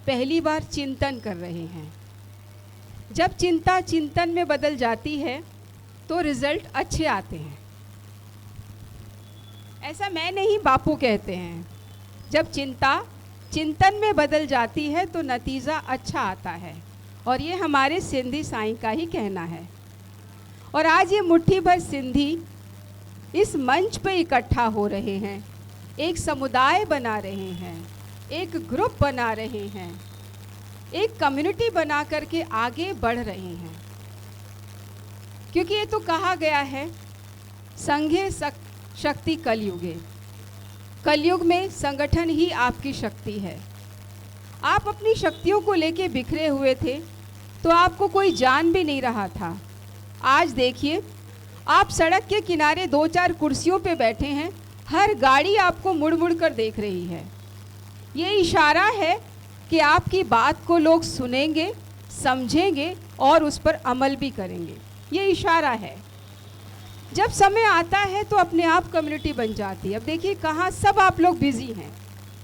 पहली बार चिंतन कर रहे हैं। जब चिंता चिंतन में बदल जाती है तो रिजल्ट अच्छे आते हैं। ऐसा मैं नहीं, बापू कहते हैं, जब चिंता चिंतन में बदल जाती है तो नतीजा अच्छा आता है। और ये हमारे सिंधी साईं का ही कहना है। और आज ये मुट्ठी भर सिंधी इस मंच पे इकट्ठा हो रहे हैं, एक समुदाय बना रहे हैं, एक ग्रुप बना रहे हैं, एक कम्युनिटी बना करके आगे बढ़ रहे हैं। क्योंकि ये तो कहा गया है, संघे शक्ति कलयुगे। कलयुग में संगठन ही आपकी शक्ति है। आप अपनी शक्तियों को लेके बिखरे हुए थे तो आपको कोई जान भी नहीं रहा था। आज देखिए, आप सड़क के किनारे 2-4 कुर्सियों पे बैठे हैं, हर गाड़ी आपको मुड़ मुड़ कर देख रही है। ये इशारा है कि आपकी बात को लोग सुनेंगे, समझेंगे और उस पर अमल भी करेंगे। ये इशारा है। जब समय आता है तो अपने आप कम्युनिटी बन जाती है। अब देखिए कहाँ सब आप लोग बिजी हैं।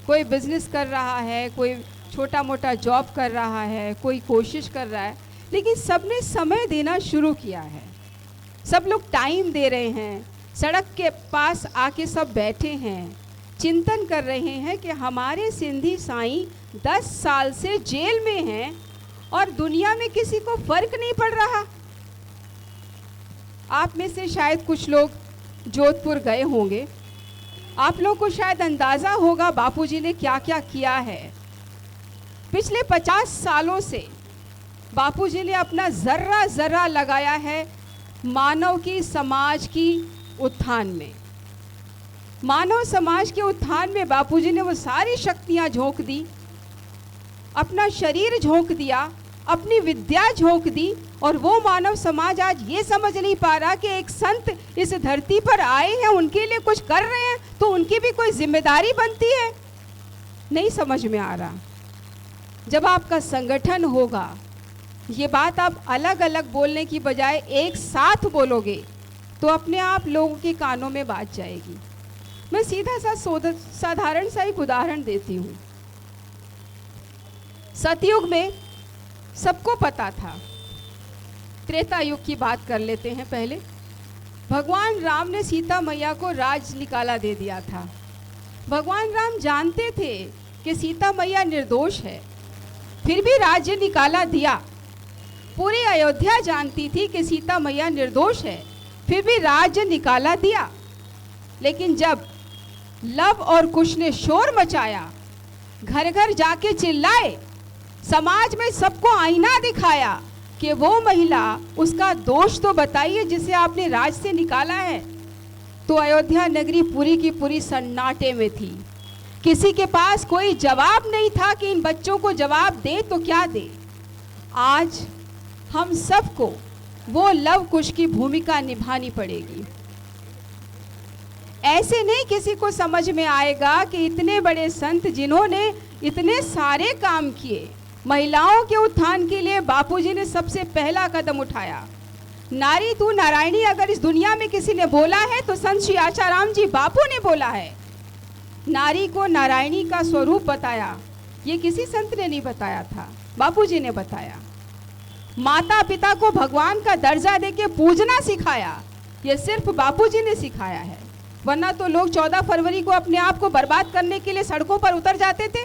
कोई बिजनेस कर रहा है, कोई छोटा मोटा जॉब कर रहा है, कोई कोशिश कर रहा है, लेकिन सबने समय देना शुरू किया है। सब लोग टाइम दे रहे हैं, सड़क के पास आके सब बैठे हैं, चिंतन कर रहे हैं कि हमारे सिंधी साईं 10 साल से जेल में हैं और दुनिया में किसी को फर्क नहीं पड़ रहा। आप में से शायद कुछ लोग जोधपुर गए होंगे। आप लोग को शायद अंदाज़ा होगा बापूजी ने क्या क्या किया है। पिछले 50 सालों से बापूजी ने अपना ज़र्रा ज़र्रा लगाया है मानव की, समाज की उत्थान में। मानव समाज के उत्थान में बापूजी ने वो सारी शक्तियाँ झोंक दी, अपना शरीर झोंक दिया, अपनी विद्या झोंक दी। और वो मानव समाज आज ये समझ नहीं पा रहा कि एक संत इस धरती पर आए हैं, उनके लिए कुछ कर रहे हैं तो उनकी भी कोई जिम्मेदारी बनती है। नहीं समझ में आ रहा। जब आपका संगठन होगा, ये बात आप अलग अलग बोलने की बजाय एक साथ बोलोगे तो अपने आप लोगों के कानों में बात जाएगी। मैं सीधा सा साधारण सा एक उदाहरण देती हूँ। सतयुग में सबको पता था। त्रेता युग की बात कर लेते हैं पहले। भगवान राम ने सीता मैया को राज निकाला दे दिया था। भगवान राम जानते थे कि सीता मैया निर्दोष है, फिर भी राज्य निकाला दिया। पूरी अयोध्या जानती थी कि सीता मैया निर्दोष है, फिर भी राज्य निकाला दिया। लेकिन जब लव और कुश ने शोर मचाया, घर घर जाके चिल्लाए, समाज में सबको आईना दिखाया कि वो महिला, उसका दोष तो बताइए जिसे आपने राज से निकाला है, तो अयोध्या नगरी पूरी की पूरी सन्नाटे में थी। किसी के पास कोई जवाब नहीं था कि इन बच्चों को जवाब दे तो क्या दे। आज हम सबको वो लव कुश की भूमिका निभानी पड़ेगी। ऐसे नहीं किसी को समझ में आएगा कि इतने बड़े संत जिन्होंने इतने सारे काम किए, महिलाओं के उत्थान के लिए बापूजी ने सबसे पहला कदम उठाया। नारी तू नारायणी अगर इस दुनिया में किसी ने बोला है तो संत श्री आचाराम जी बापू ने बोला है। नारी को नारायणी का स्वरूप बताया, ये किसी संत ने नहीं बताया था, बापूजी ने बताया। माता पिता को भगवान का दर्जा देके पूजना सिखाया, ये सिर्फ बापूजी ने सिखाया है। वरना तो लोग 14 फरवरी को अपने आप को बर्बाद करने के लिए सड़कों पर उतर जाते थे।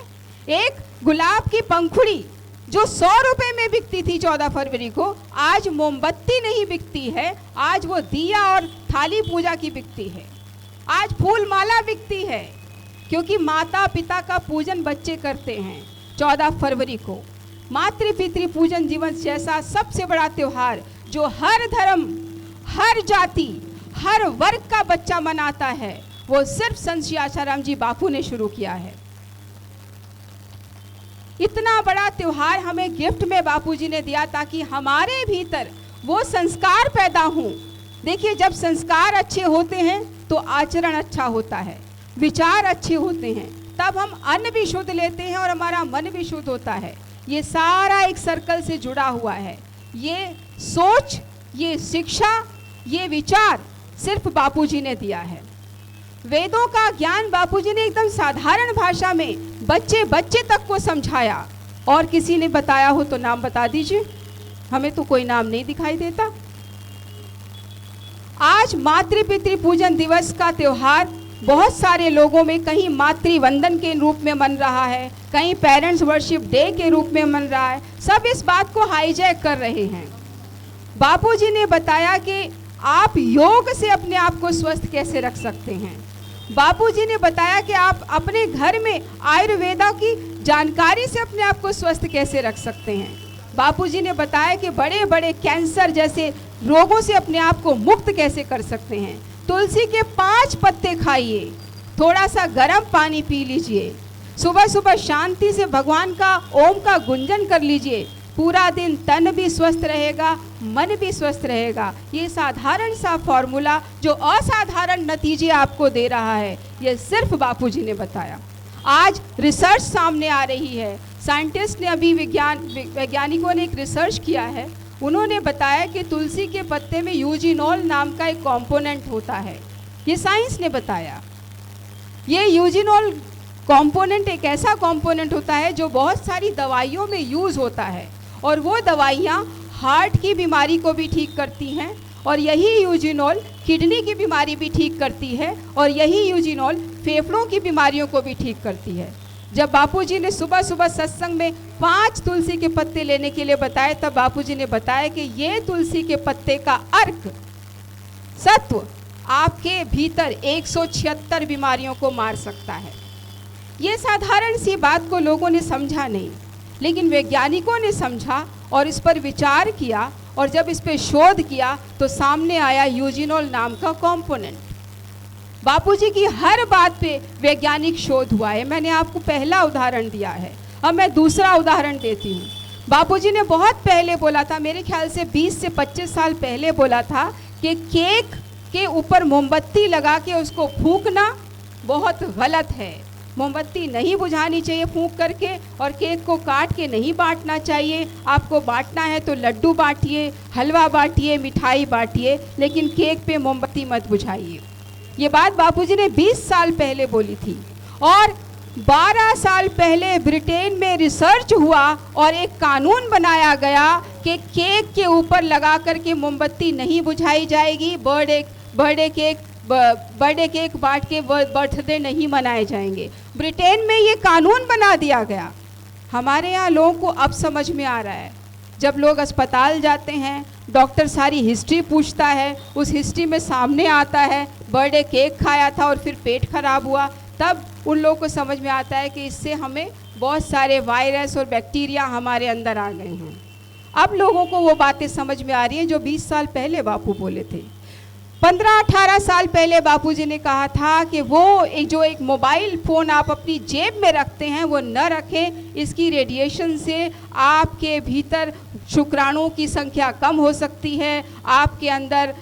एक गुलाब की पंखुड़ी जो 100 रुपए में बिकती थी 14 फरवरी को, आज मोमबत्ती नहीं बिकती है, आज वो दिया और थाली पूजा की बिकती है। आज फूल माला बिकती है, क्योंकि माता पिता का पूजन बच्चे करते हैं 14 फरवरी को। मातृ पितृ पूजन जीवन जैसा सबसे बड़ा त्योहार जो हर धर्म, हर जाति, हर वर्ग का बच्चा मनाता है, वो सिर्फ संत श्री आचाराम जी बापू ने शुरू किया है। इतना बड़ा त्योहार हमें गिफ्ट में बापूजी ने दिया ताकि हमारे भीतर वो संस्कार पैदा हों। देखिए, जब संस्कार अच्छे होते हैं तो आचरण अच्छा होता है, विचार अच्छे होते हैं, तब हम अन्न भी शुद्ध लेते हैं और हमारा मन भी शुद्ध होता है। ये सारा एक सर्कल से जुड़ा हुआ है। ये सोच, ये शिक्षा, ये विचार सिर्फ बापूजी ने दिया है। वेदों का ज्ञान बापूजी ने एकदम साधारण भाषा में बच्चे बच्चे तक को समझाया। और किसी ने बताया हो तो नाम बता दीजिए, हमें तो कोई नाम नहीं दिखाई देता। आज मातृ पितृ पूजन दिवस का त्यौहार बहुत सारे लोगों में कहीं मातृवंदन के रूप में मन रहा है, कहीं पेरेंट्स वर्शिप डे के रूप में मन रहा है। सब इस बात को हाईजैक कर रहे हैं। बापूजी ने बताया कि आप योग से अपने आप को स्वस्थ कैसे रख सकते हैं। बापूजी ने बताया कि आप अपने घर में आयुर्वेदा की जानकारी से अपने आप को स्वस्थ कैसे रख सकते हैं। बापूजी ने बताया कि बड़े बड़े कैंसर जैसे रोगों से अपने आप को मुक्त कैसे कर सकते हैं। तुलसी के 5 पत्ते खाइए, थोड़ा सा गर्म पानी पी लीजिए, सुबह सुबह शांति से भगवान का ओम का गुंजन कर लीजिए, पूरा दिन तन भी स्वस्थ रहेगा, मन भी स्वस्थ रहेगा। ये साधारण सा फॉर्मूला जो असाधारण नतीजे आपको दे रहा है, ये सिर्फ बापूजी ने बताया। आज रिसर्च सामने आ रही है, साइंटिस्ट ने अभी वैज्ञानिकों ने एक रिसर्च किया है। उन्होंने बताया कि तुलसी के पत्ते में यूजिनोल नाम का एक कंपोनेंट होता है। ये साइंस ने बताया। ये यूजिनोल कंपोनेंट एक ऐसा कंपोनेंट होता है जो बहुत सारी दवाइयों में यूज़ होता है, और वो दवाइयाँ हार्ट की बीमारी को भी ठीक करती हैं, और यही यूजिनोल किडनी की बीमारी भी ठीक करती है, और यही यूजिनोल फेफड़ों की बीमारियों को भी ठीक करती है। जब बापूजी ने सुबह सुबह सत्संग में 5 तुलसी के पत्ते लेने के लिए बताए, तब बापूजी ने बताया कि ये तुलसी के पत्ते का अर्क सत्व आपके भीतर 176 बीमारियों को मार सकता है। ये साधारण सी बात को लोगों ने समझा नहीं, लेकिन वैज्ञानिकों ने समझा और इस पर विचार किया, और जब इस पर शोध किया तो सामने आया यूजिनोल नाम का कंपोनेंट। बापूजी की हर बात पे वैज्ञानिक शोध हुआ है। मैंने आपको पहला उदाहरण दिया है, अब मैं दूसरा उदाहरण देती हूँ। बापूजी ने बहुत पहले बोला था, मेरे ख्याल से 20 से 25 साल पहले बोला था कि केक के ऊपर मोमबत्ती लगा के उसको फूंकना बहुत गलत है। मोमबत्ती नहीं बुझानी चाहिए फूंक करके, और केक को काट के नहीं बांटना चाहिए। आपको बांटना है तो लड्डू बांटिए, हलवा बांटिए, मिठाई बांटिए, लेकिन केक पे मोमबत्ती मत बुझाइए। ये बात बापूजी ने 20 साल पहले बोली थी, और 12 साल पहले ब्रिटेन में रिसर्च हुआ और एक कानून बनाया गया कि केक के ऊपर लगा करके मोमबत्ती नहीं बुझाई जाएगी। बर्थडे केक बांट के बर्थडे नहीं मनाए जाएंगे। ब्रिटेन में ये कानून बना दिया गया। हमारे यहाँ लोगों को अब समझ में आ रहा है। जब लोग अस्पताल जाते हैं, डॉक्टर सारी हिस्ट्री पूछता है, उस हिस्ट्री में सामने आता है बर्थडे केक खाया था और फिर पेट खराब हुआ, तब उन लोगों को समझ में आता है कि इससे हमें बहुत सारे वायरस और बैक्टीरिया हमारे अंदर आ गए हैं। अब लोगों को वो बातें समझ में आ रही हैं जो 20 साल पहले बापू बोले थे। 15-18 साल पहले बापूजी ने कहा था कि वो एक मोबाइल फ़ोन आप अपनी जेब में रखते हैं वो न रखें, इसकी रेडिएशन से आपके भीतर शुक्राणुओं की संख्या कम हो सकती है, आपके अंदर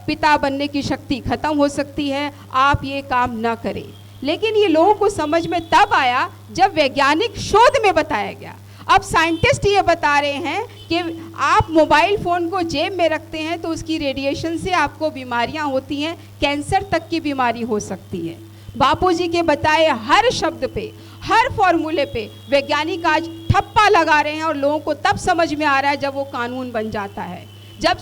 पिता बनने की शक्ति खत्म हो सकती है, आप ये काम न करें। लेकिन ये लोगों को समझ में तब आया जब वैज्ञानिक शोध में बताया गया। अब साइंटिस्ट ये बता रहे हैं कि आप मोबाइल फ़ोन को जेब में रखते हैं तो उसकी रेडिएशन से आपको बीमारियां होती हैं, कैंसर तक की बीमारी हो सकती है। बापूजी के बताए हर शब्द पे, हर फॉर्मूले पे वैज्ञानिक आज ठप्पा लगा रहे हैं, और लोगों को तब समझ में आ रहा है जब वो कानून बन जाता है। जब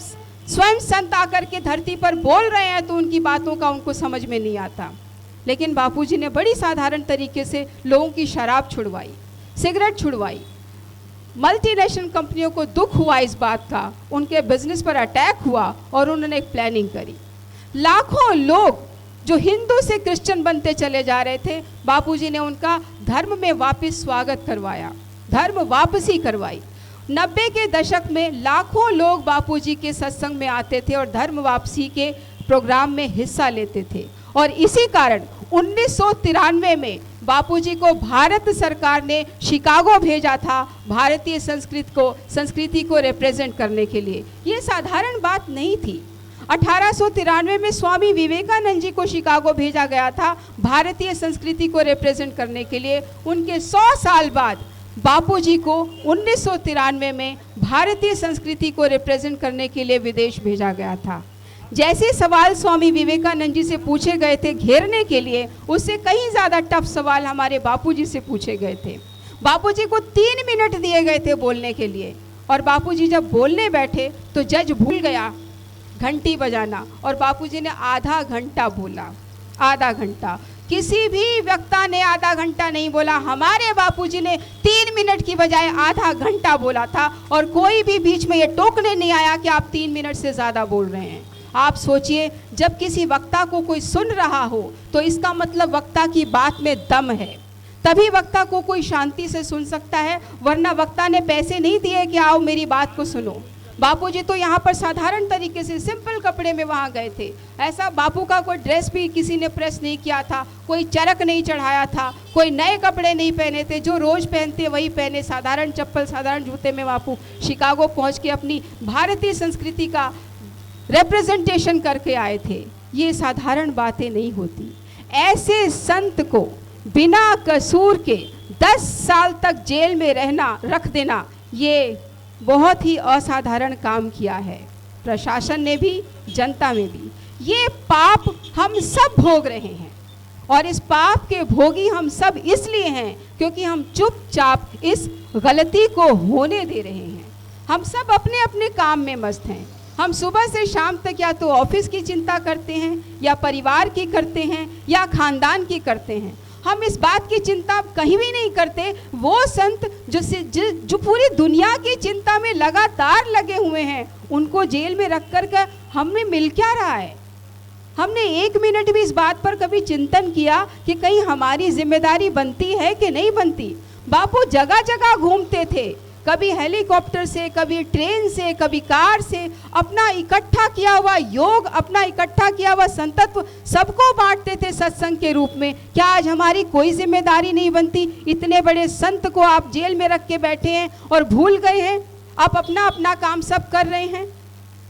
स्वयं संत आकर के धरती पर बोल रहे हैं तो उनकी बातों का उनको समझ में नहीं आता। लेकिन बापूजी ने बड़ी साधारण तरीके से लोगों की शराब छुड़वाई, सिगरेट छुड़वाई। मल्टीनेशनल कंपनियों को दुख हुआ इस बात का, उनके बिजनेस पर अटैक हुआ और उन्होंने एक प्लानिंग करी। लाखों लोग जो हिंदू से क्रिश्चियन बनते चले जा रहे थे, बापूजी ने उनका धर्म में वापस स्वागत करवाया, धर्म वापसी करवाई। 90 के दशक में लाखों लोग बापूजी के सत्संग में आते थे और धर्म वापसी के प्रोग्राम में हिस्सा लेते थे, और इसी कारण 1993 में बापूजी को भारत सरकार ने शिकागो भेजा था भारतीय संस्कृति को रिप्रेजेंट करने के लिए। ये साधारण बात नहीं थी। 1893 में स्वामी विवेकानंद जी को शिकागो भेजा गया था भारतीय संस्कृति को रिप्रेजेंट करने के लिए। उनके 100 साल बाद बापूजी को 1993 में भारतीय संस्कृति को रिप्रेजेंट करने के लिए विदेश भेजा गया था। जैसे सवाल स्वामी विवेकानंद जी से पूछे गए थे घेरने के लिए, उससे कहीं ज़्यादा टफ सवाल हमारे बापूजी से पूछे गए थे। बापूजी को 3 मिनट दिए गए थे बोलने के लिए, और बापूजी जब बोलने बैठे तो जज भूल गया घंटी बजाना, और बापूजी ने आधा घंटा बोला। आधा घंटा, किसी भी वक्ता ने आधा घंटा नहीं बोला, हमारे बापूजी ने 3 मिनट की बजाय आधा घंटा बोला था, और कोई भी बीच में ये टोकने नहीं आया कि आप 3 मिनट से ज़्यादा बोल रहे हैं। आप सोचिए, जब किसी वक्ता को कोई सुन रहा हो तो इसका मतलब वक्ता की बात में दम है, तभी वक्ता को कोई शांति से सुन सकता है, वरना वक्ता ने पैसे नहीं दिए कि आओ मेरी बात को सुनो। बापूजी तो यहाँ पर साधारण तरीके से सिंपल कपड़े में वहाँ गए थे। ऐसा बापू का कोई ड्रेस भी किसी ने प्रेस नहीं किया था, कोई चरक नहीं चढ़ाया था, कोई नए कपड़े नहीं पहने थे, जो रोज़ पहनते वही पहने, साधारण चप्पल साधारण जूते में बापू शिकागो पहुँच के अपनी भारतीय संस्कृति का रिप्रेजेंटेशन करके आए थे। ये साधारण बातें नहीं होती। ऐसे संत को बिना कसूर के 10 साल तक जेल में रख देना, ये बहुत ही असाधारण काम किया है, प्रशासन ने भी, जनता में भी। ये पाप हम सब भोग रहे हैं, और इस पाप के भोगी हम सब इसलिए हैं क्योंकि हम चुपचाप इस गलती को होने दे रहे हैं। हम सब अपने अपने काम में मस्त हैं। हम सुबह से शाम तक या तो ऑफिस की चिंता करते हैं, या परिवार की करते हैं, या खानदान की करते हैं। हम इस बात की चिंता कहीं भी नहीं करते। वो संत जो पूरी दुनिया की चिंता में लगातार लगे हुए हैं, उनको जेल में रख कर हमें मिल क्या रहा है? हमने 1 मिनट भी इस बात पर कभी चिंतन किया कि कहीं हमारी जिम्मेदारी बनती है कि नहीं बनती? बापू जगह जगह घूमते थे, कभी हेलीकॉप्टर से, कभी ट्रेन से, कभी कार से, अपना इकट्ठा किया हुआ योग, अपना इकट्ठा किया हुआ संतत्व सबको बांटते थे सत्संग के रूप में। क्या आज हमारी कोई जिम्मेदारी नहीं बनती? इतने बड़े संत को आप जेल में रख के बैठे हैं और भूल गए हैं, आप अपना अपना काम सब कर रहे हैं।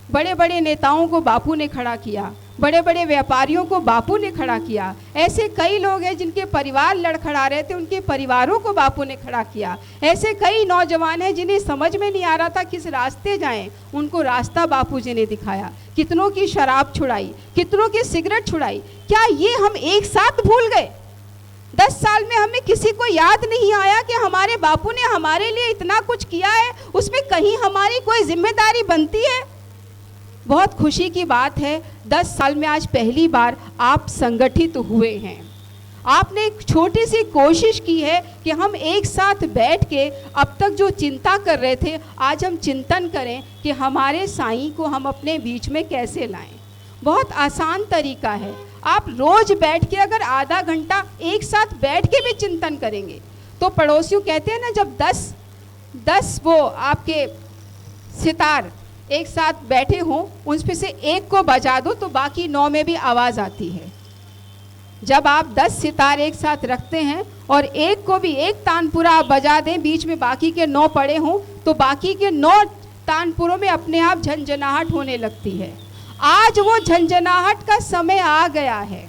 बड़े बड़े नेताओं को बापू ने खड़ा किया, बड़े बड़े व्यापारियों को बापू ने खड़ा किया। ऐसे कई लोग हैं जिनके परिवार लड़खड़ा रहे थे, उनके परिवारों को बापू ने खड़ा किया। ऐसे कई नौजवान हैं जिन्हें समझ में नहीं आ रहा था किस रास्ते जाएं, उनको रास्ता बापू जी ने दिखाया। कितनों की शराब छुड़ाई, कितनों की सिगरेट छुड़ाई। क्या ये हम एक साथ भूल गए? 10 साल में हमें किसी को याद नहीं आया कि हमारे बापू ने हमारे लिए इतना कुछ किया है, उसमें कहीं हमारी कोई जिम्मेदारी बनती है? बहुत खुशी की बात है, 10 साल में आज पहली बार आप संगठित हुए हैं। आपने एक छोटी सी कोशिश की है कि हम एक साथ बैठ के अब तक जो चिंता कर रहे थे, आज हम चिंतन करें कि हमारे साईं को हम अपने बीच में कैसे लाएं। बहुत आसान तरीका है। आप रोज बैठ के अगर आधा घंटा एक साथ बैठ के भी चिंतन करेंगे तो पड़ोसियों कहते हैं ना, जब 10 वो आपके सितार एक साथ बैठे हों, उनमें से एक को बजा दो तो बाकी 9 में भी आवाज़ आती है। जब आप 10 सितार एक साथ रखते हैं और एक को भी एक तानपुरा आप बजा दें, बीच में बाकी के 9 पड़े हों, तो बाकी के 9 तानपुरों में अपने आप झंझनाहट होने लगती है। आज वो झंझनाहट का समय आ गया है।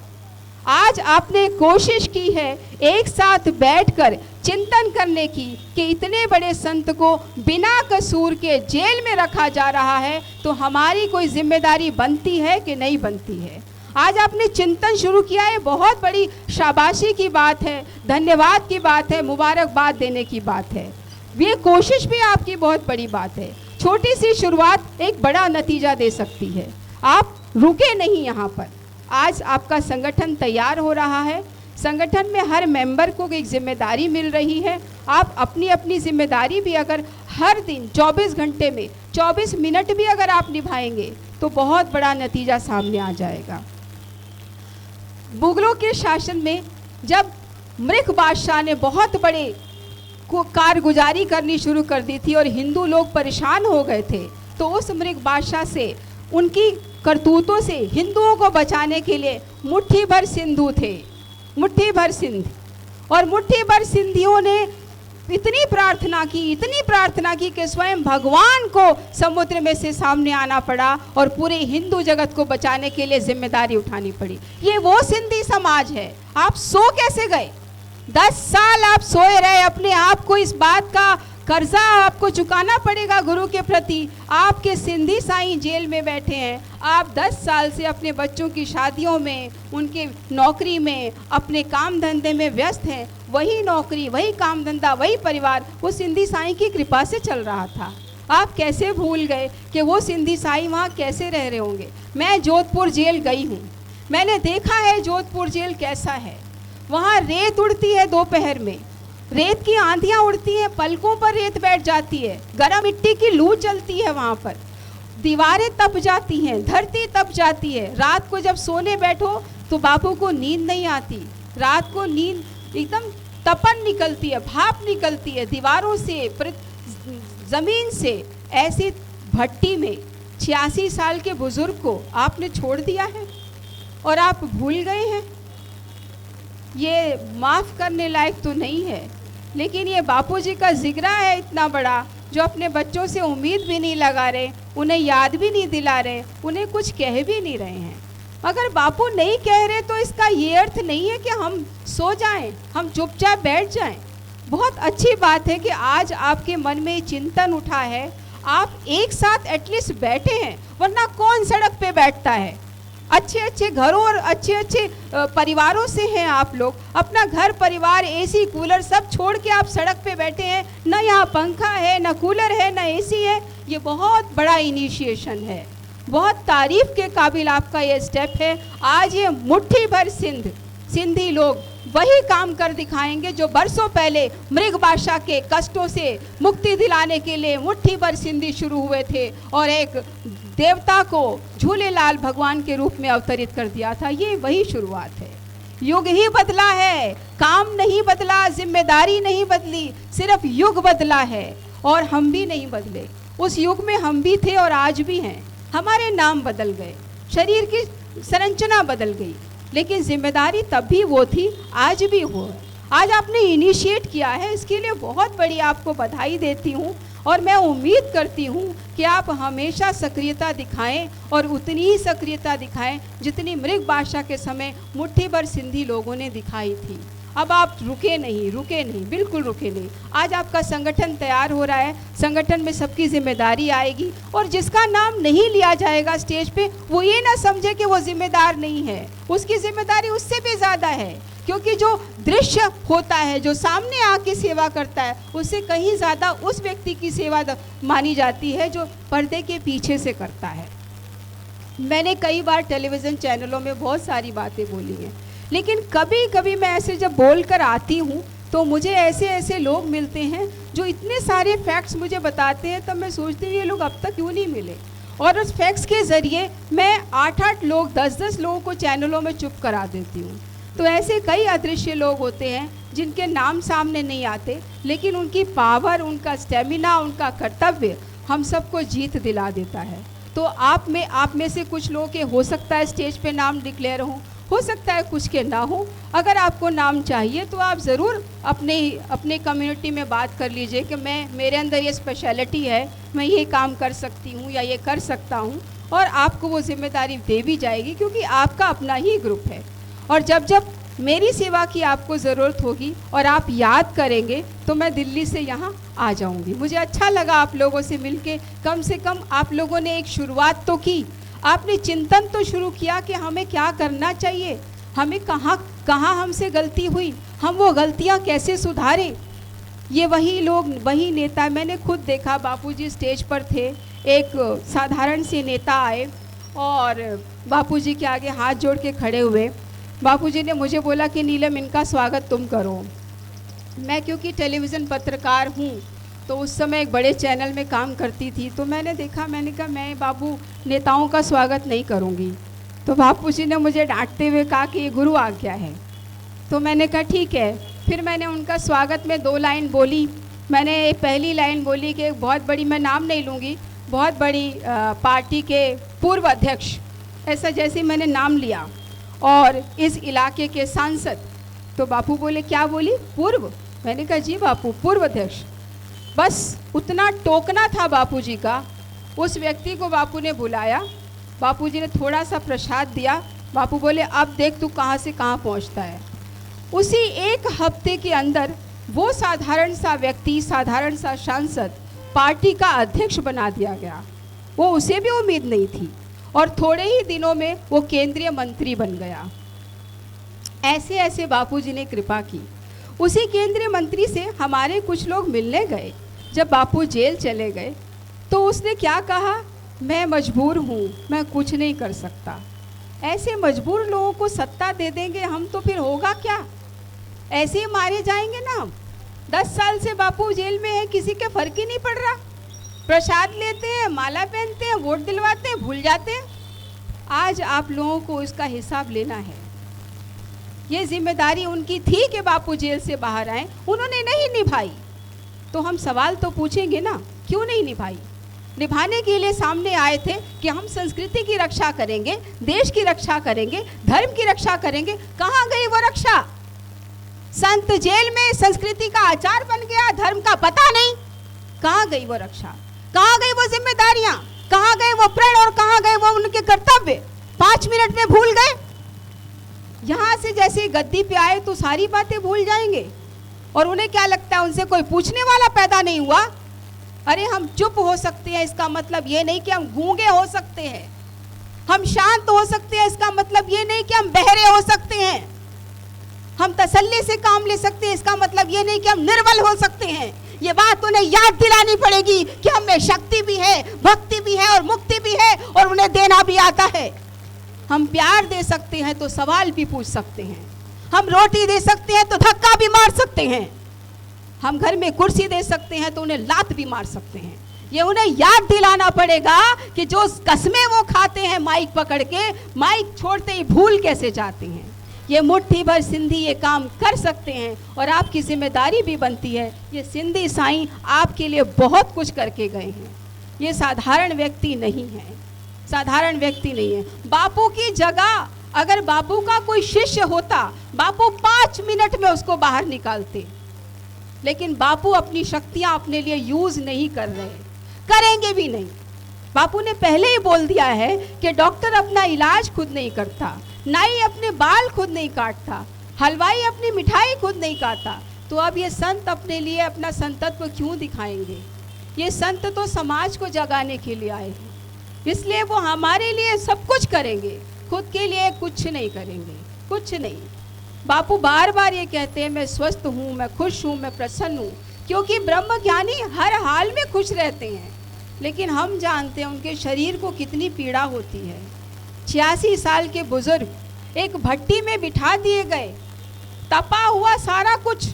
आज आपने कोशिश की है एक साथ बैठकर चिंतन करने की कि इतने बड़े संत को बिना कसूर के जेल में रखा जा रहा है, तो हमारी कोई जिम्मेदारी बनती है कि नहीं बनती है। आज आपने चिंतन शुरू किया है, बहुत बड़ी शाबाशी की बात है, धन्यवाद की बात है, मुबारकबाद देने की बात है। ये कोशिश भी आपकी बहुत बड़ी बात है। छोटी सी शुरुआत एक बड़ा नतीजा दे सकती है। आप रुके नहीं यहाँ पर। आज आपका संगठन तैयार हो रहा है। संगठन में हर मेंबर को एक जिम्मेदारी मिल रही है। आप अपनी अपनी जिम्मेदारी भी अगर हर दिन 24 घंटे में 24 मिनट भी अगर आप निभाएंगे तो बहुत बड़ा नतीजा सामने आ जाएगा। मुगलों के शासन में जब मृग बादशाह ने बहुत बड़े कारगुजारी करनी शुरू कर दी थी और हिंदू लोग परेशान हो गए थे, तो उस मृग बादशाह से, उनकी करतूतों से हिंदुओं को बचाने के लिए मुट्ठी भर सिंधु थे, मुट्ठी भर सिंध, और मुट्ठी भर सिंधियों ने इतनी प्रार्थना की कि स्वयं भगवान को समुद्र में से सामने आना पड़ा और पूरे हिंदू जगत को बचाने के लिए जिम्मेदारी उठानी पड़ी। ये वो सिंधी समाज है। आप सो कैसे गए? 10 साल आप सोए रहे, अपने आप को इस बात का कर्जा आपको चुकाना पड़ेगा गुरु के प्रति। आपके सिंधी साईं जेल में बैठे हैं, आप 10 साल से अपने बच्चों की शादियों में, उनके नौकरी में, अपने काम धंधे में व्यस्त हैं। वही नौकरी, वही काम धंधा, वही परिवार वो सिंधी साईं की कृपा से चल रहा था। आप कैसे भूल गए कि वो सिंधी साईं वहाँ कैसे रह रहे होंगे। मैं जोधपुर जेल गई हूँ, मैंने देखा है जोधपुर जेल कैसा है। वहाँ रेत उड़ती है दोपहर में, रेत की आंधियाँ उड़ती हैं, पलकों पर रेत बैठ जाती है, गर्म मिट्टी की लू चलती है वहाँ पर, दीवारें तप जाती हैं, धरती तप जाती है। रात को जब सोने बैठो तो बापू को नींद नहीं आती, रात को नींद एकदम तपन निकलती है, भाप निकलती है दीवारों से, ज़मीन से। ऐसी भट्टी में 86 साल के बुजुर्ग को आपने छोड़ दिया है और आप भूल गए हैं। ये माफ़ करने लायक तो नहीं है, लेकिन ये बापूजी का जिक्र है इतना बड़ा, जो अपने बच्चों से उम्मीद भी नहीं लगा रहे, उन्हें याद भी नहीं दिला रहे, उन्हें कुछ कह भी नहीं रहे हैं। अगर बापू नहीं कह रहे तो इसका ये अर्थ नहीं है कि हम सो जाएं, हम चुपचाप बैठ जाएं। बहुत अच्छी बात है कि आज आपके मन में चिंतन उठा है, आप एक साथ एटलीस्ट बैठे हैं, वरना कौन सड़क पे बैठता है। अच्छे अच्छे घरों और अच्छे अच्छे परिवारों से हैं आप लोग, अपना घर परिवार, एसी कूलर सब छोड़ के आप सड़क पे बैठे हैं। ना यहाँ पंखा है, ना कूलर है, ना एसी है। ये बहुत बड़ा इनिशिएशन है, बहुत तारीफ के काबिल आपका ये स्टेप है। आज ये मुट्ठी भर सिंधी लोग वही काम कर दिखाएंगे जो बरसों पहले मृग भाषा के कष्टों से मुक्ति दिलाने के लिए मुट्ठी भर सिंधी शुरू हुए थे और एक देवता को झूलेलाल भगवान के रूप में अवतरित कर दिया था। ये वही शुरुआत है। युग ही बदला है, काम नहीं बदला, जिम्मेदारी नहीं बदली, सिर्फ युग बदला है और हम भी नहीं बदले। उस युग में हम भी थे और आज भी हैं। हमारे नाम बदल गए, शरीर की संरचना बदल गई, लेकिन जिम्मेदारी तब भी वो थी, आज भी वो है। आज आपने इनिशिएट किया है, इसके लिए बहुत बड़ी आपको बधाई देती हूँ और मैं उम्मीद करती हूँ कि आप हमेशा सक्रियता दिखाएं और उतनी ही सक्रियता दिखाएं जितनी मृग भाषा के समय मुट्ठी भर सिंधी लोगों ने दिखाई थी। अब आप रुके नहीं, बिल्कुल रुके नहीं। आज आपका संगठन तैयार हो रहा है, संगठन में सबकी जिम्मेदारी आएगी और जिसका नाम नहीं लिया जाएगा स्टेज पे, वो ये ना समझे कि वो जिम्मेदार नहीं है, उसकी जिम्मेदारी उससे भी ज़्यादा है। क्योंकि जो दृश्य होता है, जो सामने आके सेवा करता है, उससे कहीं ज़्यादा उस व्यक्ति की सेवा मानी जाती है जो पर्दे के पीछे से करता है। मैंने कई बार टेलीविज़न चैनलों में बहुत सारी बातें बोली हैं, लेकिन कभी कभी मैं ऐसे जब बोल कर आती हूँ तो मुझे ऐसे लोग मिलते हैं जो इतने सारे फैक्ट्स मुझे बताते हैं, तब मैं सोचती हूँ ये लोग अब तक क्यों नहीं मिले। और उस फैक्ट्स के ज़रिए मैं 8-8 लोग, 10-10 लोगों को चैनलों में चुप करा देती हूँ। तो ऐसे कई अदृश्य लोग होते हैं जिनके नाम सामने नहीं आते, लेकिन उनकी पावर, उनका स्टेमिना, उनका कर्तव्य हम सबको जीत दिला देता है। तो आप में से कुछ लोगों के हो सकता है स्टेज पे नाम डिक्लेयर हो सकता है कुछ के ना हो। अगर आपको नाम चाहिए तो आप ज़रूर अपने कम्युनिटी में बात कर लीजिए कि मेरे अंदर ये स्पेशलिटी है, मैं ये काम कर सकती हूँ या ये कर सकता हूँ, और आपको वो जिम्मेदारी दे भी जाएगी क्योंकि आपका अपना ही ग्रुप है। और जब जब मेरी सेवा की आपको ज़रूरत होगी और आप याद करेंगे तो मैं दिल्ली से यहाँ आ जाऊँगी। मुझे अच्छा लगा आप लोगों से मिलके, कम से कम आप लोगों ने एक शुरुआत तो की, आपने चिंतन तो शुरू किया कि हमें क्या करना चाहिए, हमें कहाँ हमसे गलती हुई, हम वो गलतियाँ कैसे सुधारें। ये वही लोग, वही नेता, मैंने खुद देखा, बापूजी स्टेज पर थे, एक साधारण से नेता आए और बापूजी के आगे हाथ जोड़ के खड़े हुए। बापूजी ने मुझे बोला कि नीलम, इनका स्वागत तुम करो। मैं क्योंकि टेलीविज़न पत्रकार हूँ तो उस समय एक बड़े चैनल में काम करती थी, तो मैंने कहा मैं बाबू नेताओं का स्वागत नहीं करूँगी। तो बापूजी ने मुझे डांटते हुए कहा कि ये गुरु आज्ञा है। तो मैंने कहा ठीक है। फिर मैंने उनका स्वागत में 2 लाइन बोली। मैंने पहली लाइन बोली कि एक बहुत बड़ी, मैं नाम नहीं लूँगी, बहुत बड़ी पार्टी के पूर्व अध्यक्ष, ऐसा जैसे मैंने नाम लिया, और इस इलाके के सांसद। तो बापू बोले क्या बोली, पूर्व? मैंने कहा जी बापू, पूर्व अध्यक्ष। बस उतना टोकना था बापूजी का। उस व्यक्ति को बापू ने बुलाया, बापूजी ने थोड़ा सा प्रसाद दिया, बापू बोले अब देख तू कहाँ से कहाँ पहुँचता है। उसी 1 हफ्ते के अंदर वो साधारण सा व्यक्ति, साधारण सा सांसद पार्टी का अध्यक्ष बना दिया गया। वो उसे भी उम्मीद नहीं थी और थोड़े ही दिनों में वो केंद्रीय मंत्री बन गया। ऐसे ऐसे बापूजी ने कृपा की। उसी केंद्रीय मंत्री से हमारे कुछ लोग मिलने गए। जब बापू जेल चले गए तो उसने क्या कहा, मैं मजबूर हूँ, मैं कुछ नहीं कर सकता। ऐसे मजबूर लोगों को सत्ता दे देंगे हम तो फिर होगा क्या? ऐसे ही मारे जाएंगे ना हम। 10 साल से बापू जेल में है, किसी के फर्क ही नहीं पड़ रहा। प्रसाद लेते हैं, माला पहनते हैं, वोट दिलवाते हैं, भूल जाते हैं। आज आप लोगों को इसका हिसाब लेना है। ये जिम्मेदारी उनकी थी कि बापू जेल से बाहर आए, उन्होंने नहीं निभाई। तो हम सवाल तो पूछेंगे ना, क्यों नहीं निभाई? निभाने के लिए सामने आए थे कि हम संस्कृति की रक्षा करेंगे, देश की रक्षा करेंगे, धर्म की रक्षा करेंगे। कहाँ गई वो रक्षा? संत जेल में संस्कृति का आचार बन गया, धर्म का पता नहीं। कहाँ गई वो रक्षा? कहाँ गई वो जिम्मेदारियां? कहाँ गए वो प्रण और कहाँ गए वो उनके कर्तव्य? 5 मिनट में भूल गए। यहाँ से जैसे गद्दी पे आए तो सारी बातें भूल जाएंगे और उन्हें क्या लगता है, उनसे कोई पूछने वाला पैदा नहीं हुआ। अरे हम चुप हो सकते हैं, इसका मतलब ये नहीं कि हम गूंगे हो सकते हैं। हम शांत हो सकते हैं, इसका मतलब ये नहीं कि हम बहरे हो सकते हैं। हम तसल्ली से काम ले सकते हैं, इसका मतलब ये नहीं कि हम निर्बल हो सकते हैं। ये बात उन्हें याद दिलानी पड़ेगी कि हमें शक्ति भी है, भक्ति भी है और मुक्ति भी है और उन्हें देना भी आता है। हम प्यार दे सकते हैं तो सवाल भी पूछ सकते हैं। हम रोटी दे सकते हैं तो धक्का भी मार सकते हैं। हम घर में कुर्सी दे सकते हैं तो उन्हें लात भी मार सकते हैं। ये उन्हें याद दिलाना पड़ेगा कि जो कस्में वो खाते हैं माइक पकड़ के, माइक छोड़ते ही भूल कैसे जाते हैं। ये मुट्ठी भर सिंधी ये काम कर सकते हैं और आपकी जिम्मेदारी भी बनती है। ये सिंधी साईं आपके लिए बहुत कुछ करके गए हैं। ये साधारण व्यक्ति नहीं है, साधारण व्यक्ति नहीं है। बापू की जगह अगर बापू का कोई शिष्य होता, बापू 5 मिनट में उसको बाहर निकालते। लेकिन बापू अपनी शक्तियां अपने लिए यूज नहीं कर रहे, करेंगे भी नहीं। बापू ने पहले ही बोल दिया है कि डॉक्टर अपना इलाज खुद नहीं करता, नाई अपने बाल खुद नहीं काटता, हलवाई अपनी मिठाई खुद नहीं काटता। तो अब ये संत अपने लिए अपना संतत्व क्यों दिखाएंगे? ये संत तो समाज को जगाने के लिए आए हैं, इसलिए वो हमारे लिए सब कुछ करेंगे, खुद के लिए कुछ नहीं करेंगे, कुछ नहीं। बापू बार बार ये कहते हैं, मैं स्वस्थ हूँ, मैं खुश हूँ, मैं प्रसन्न हूँ, क्योंकि ब्रह्म ज्ञानी हर हाल में खुश रहते हैं। लेकिन हम जानते हैं उनके शरीर को कितनी पीड़ा होती है। 86 साल के बुजुर्ग एक भट्टी में बिठा दिए गए, तपा हुआ सारा कुछ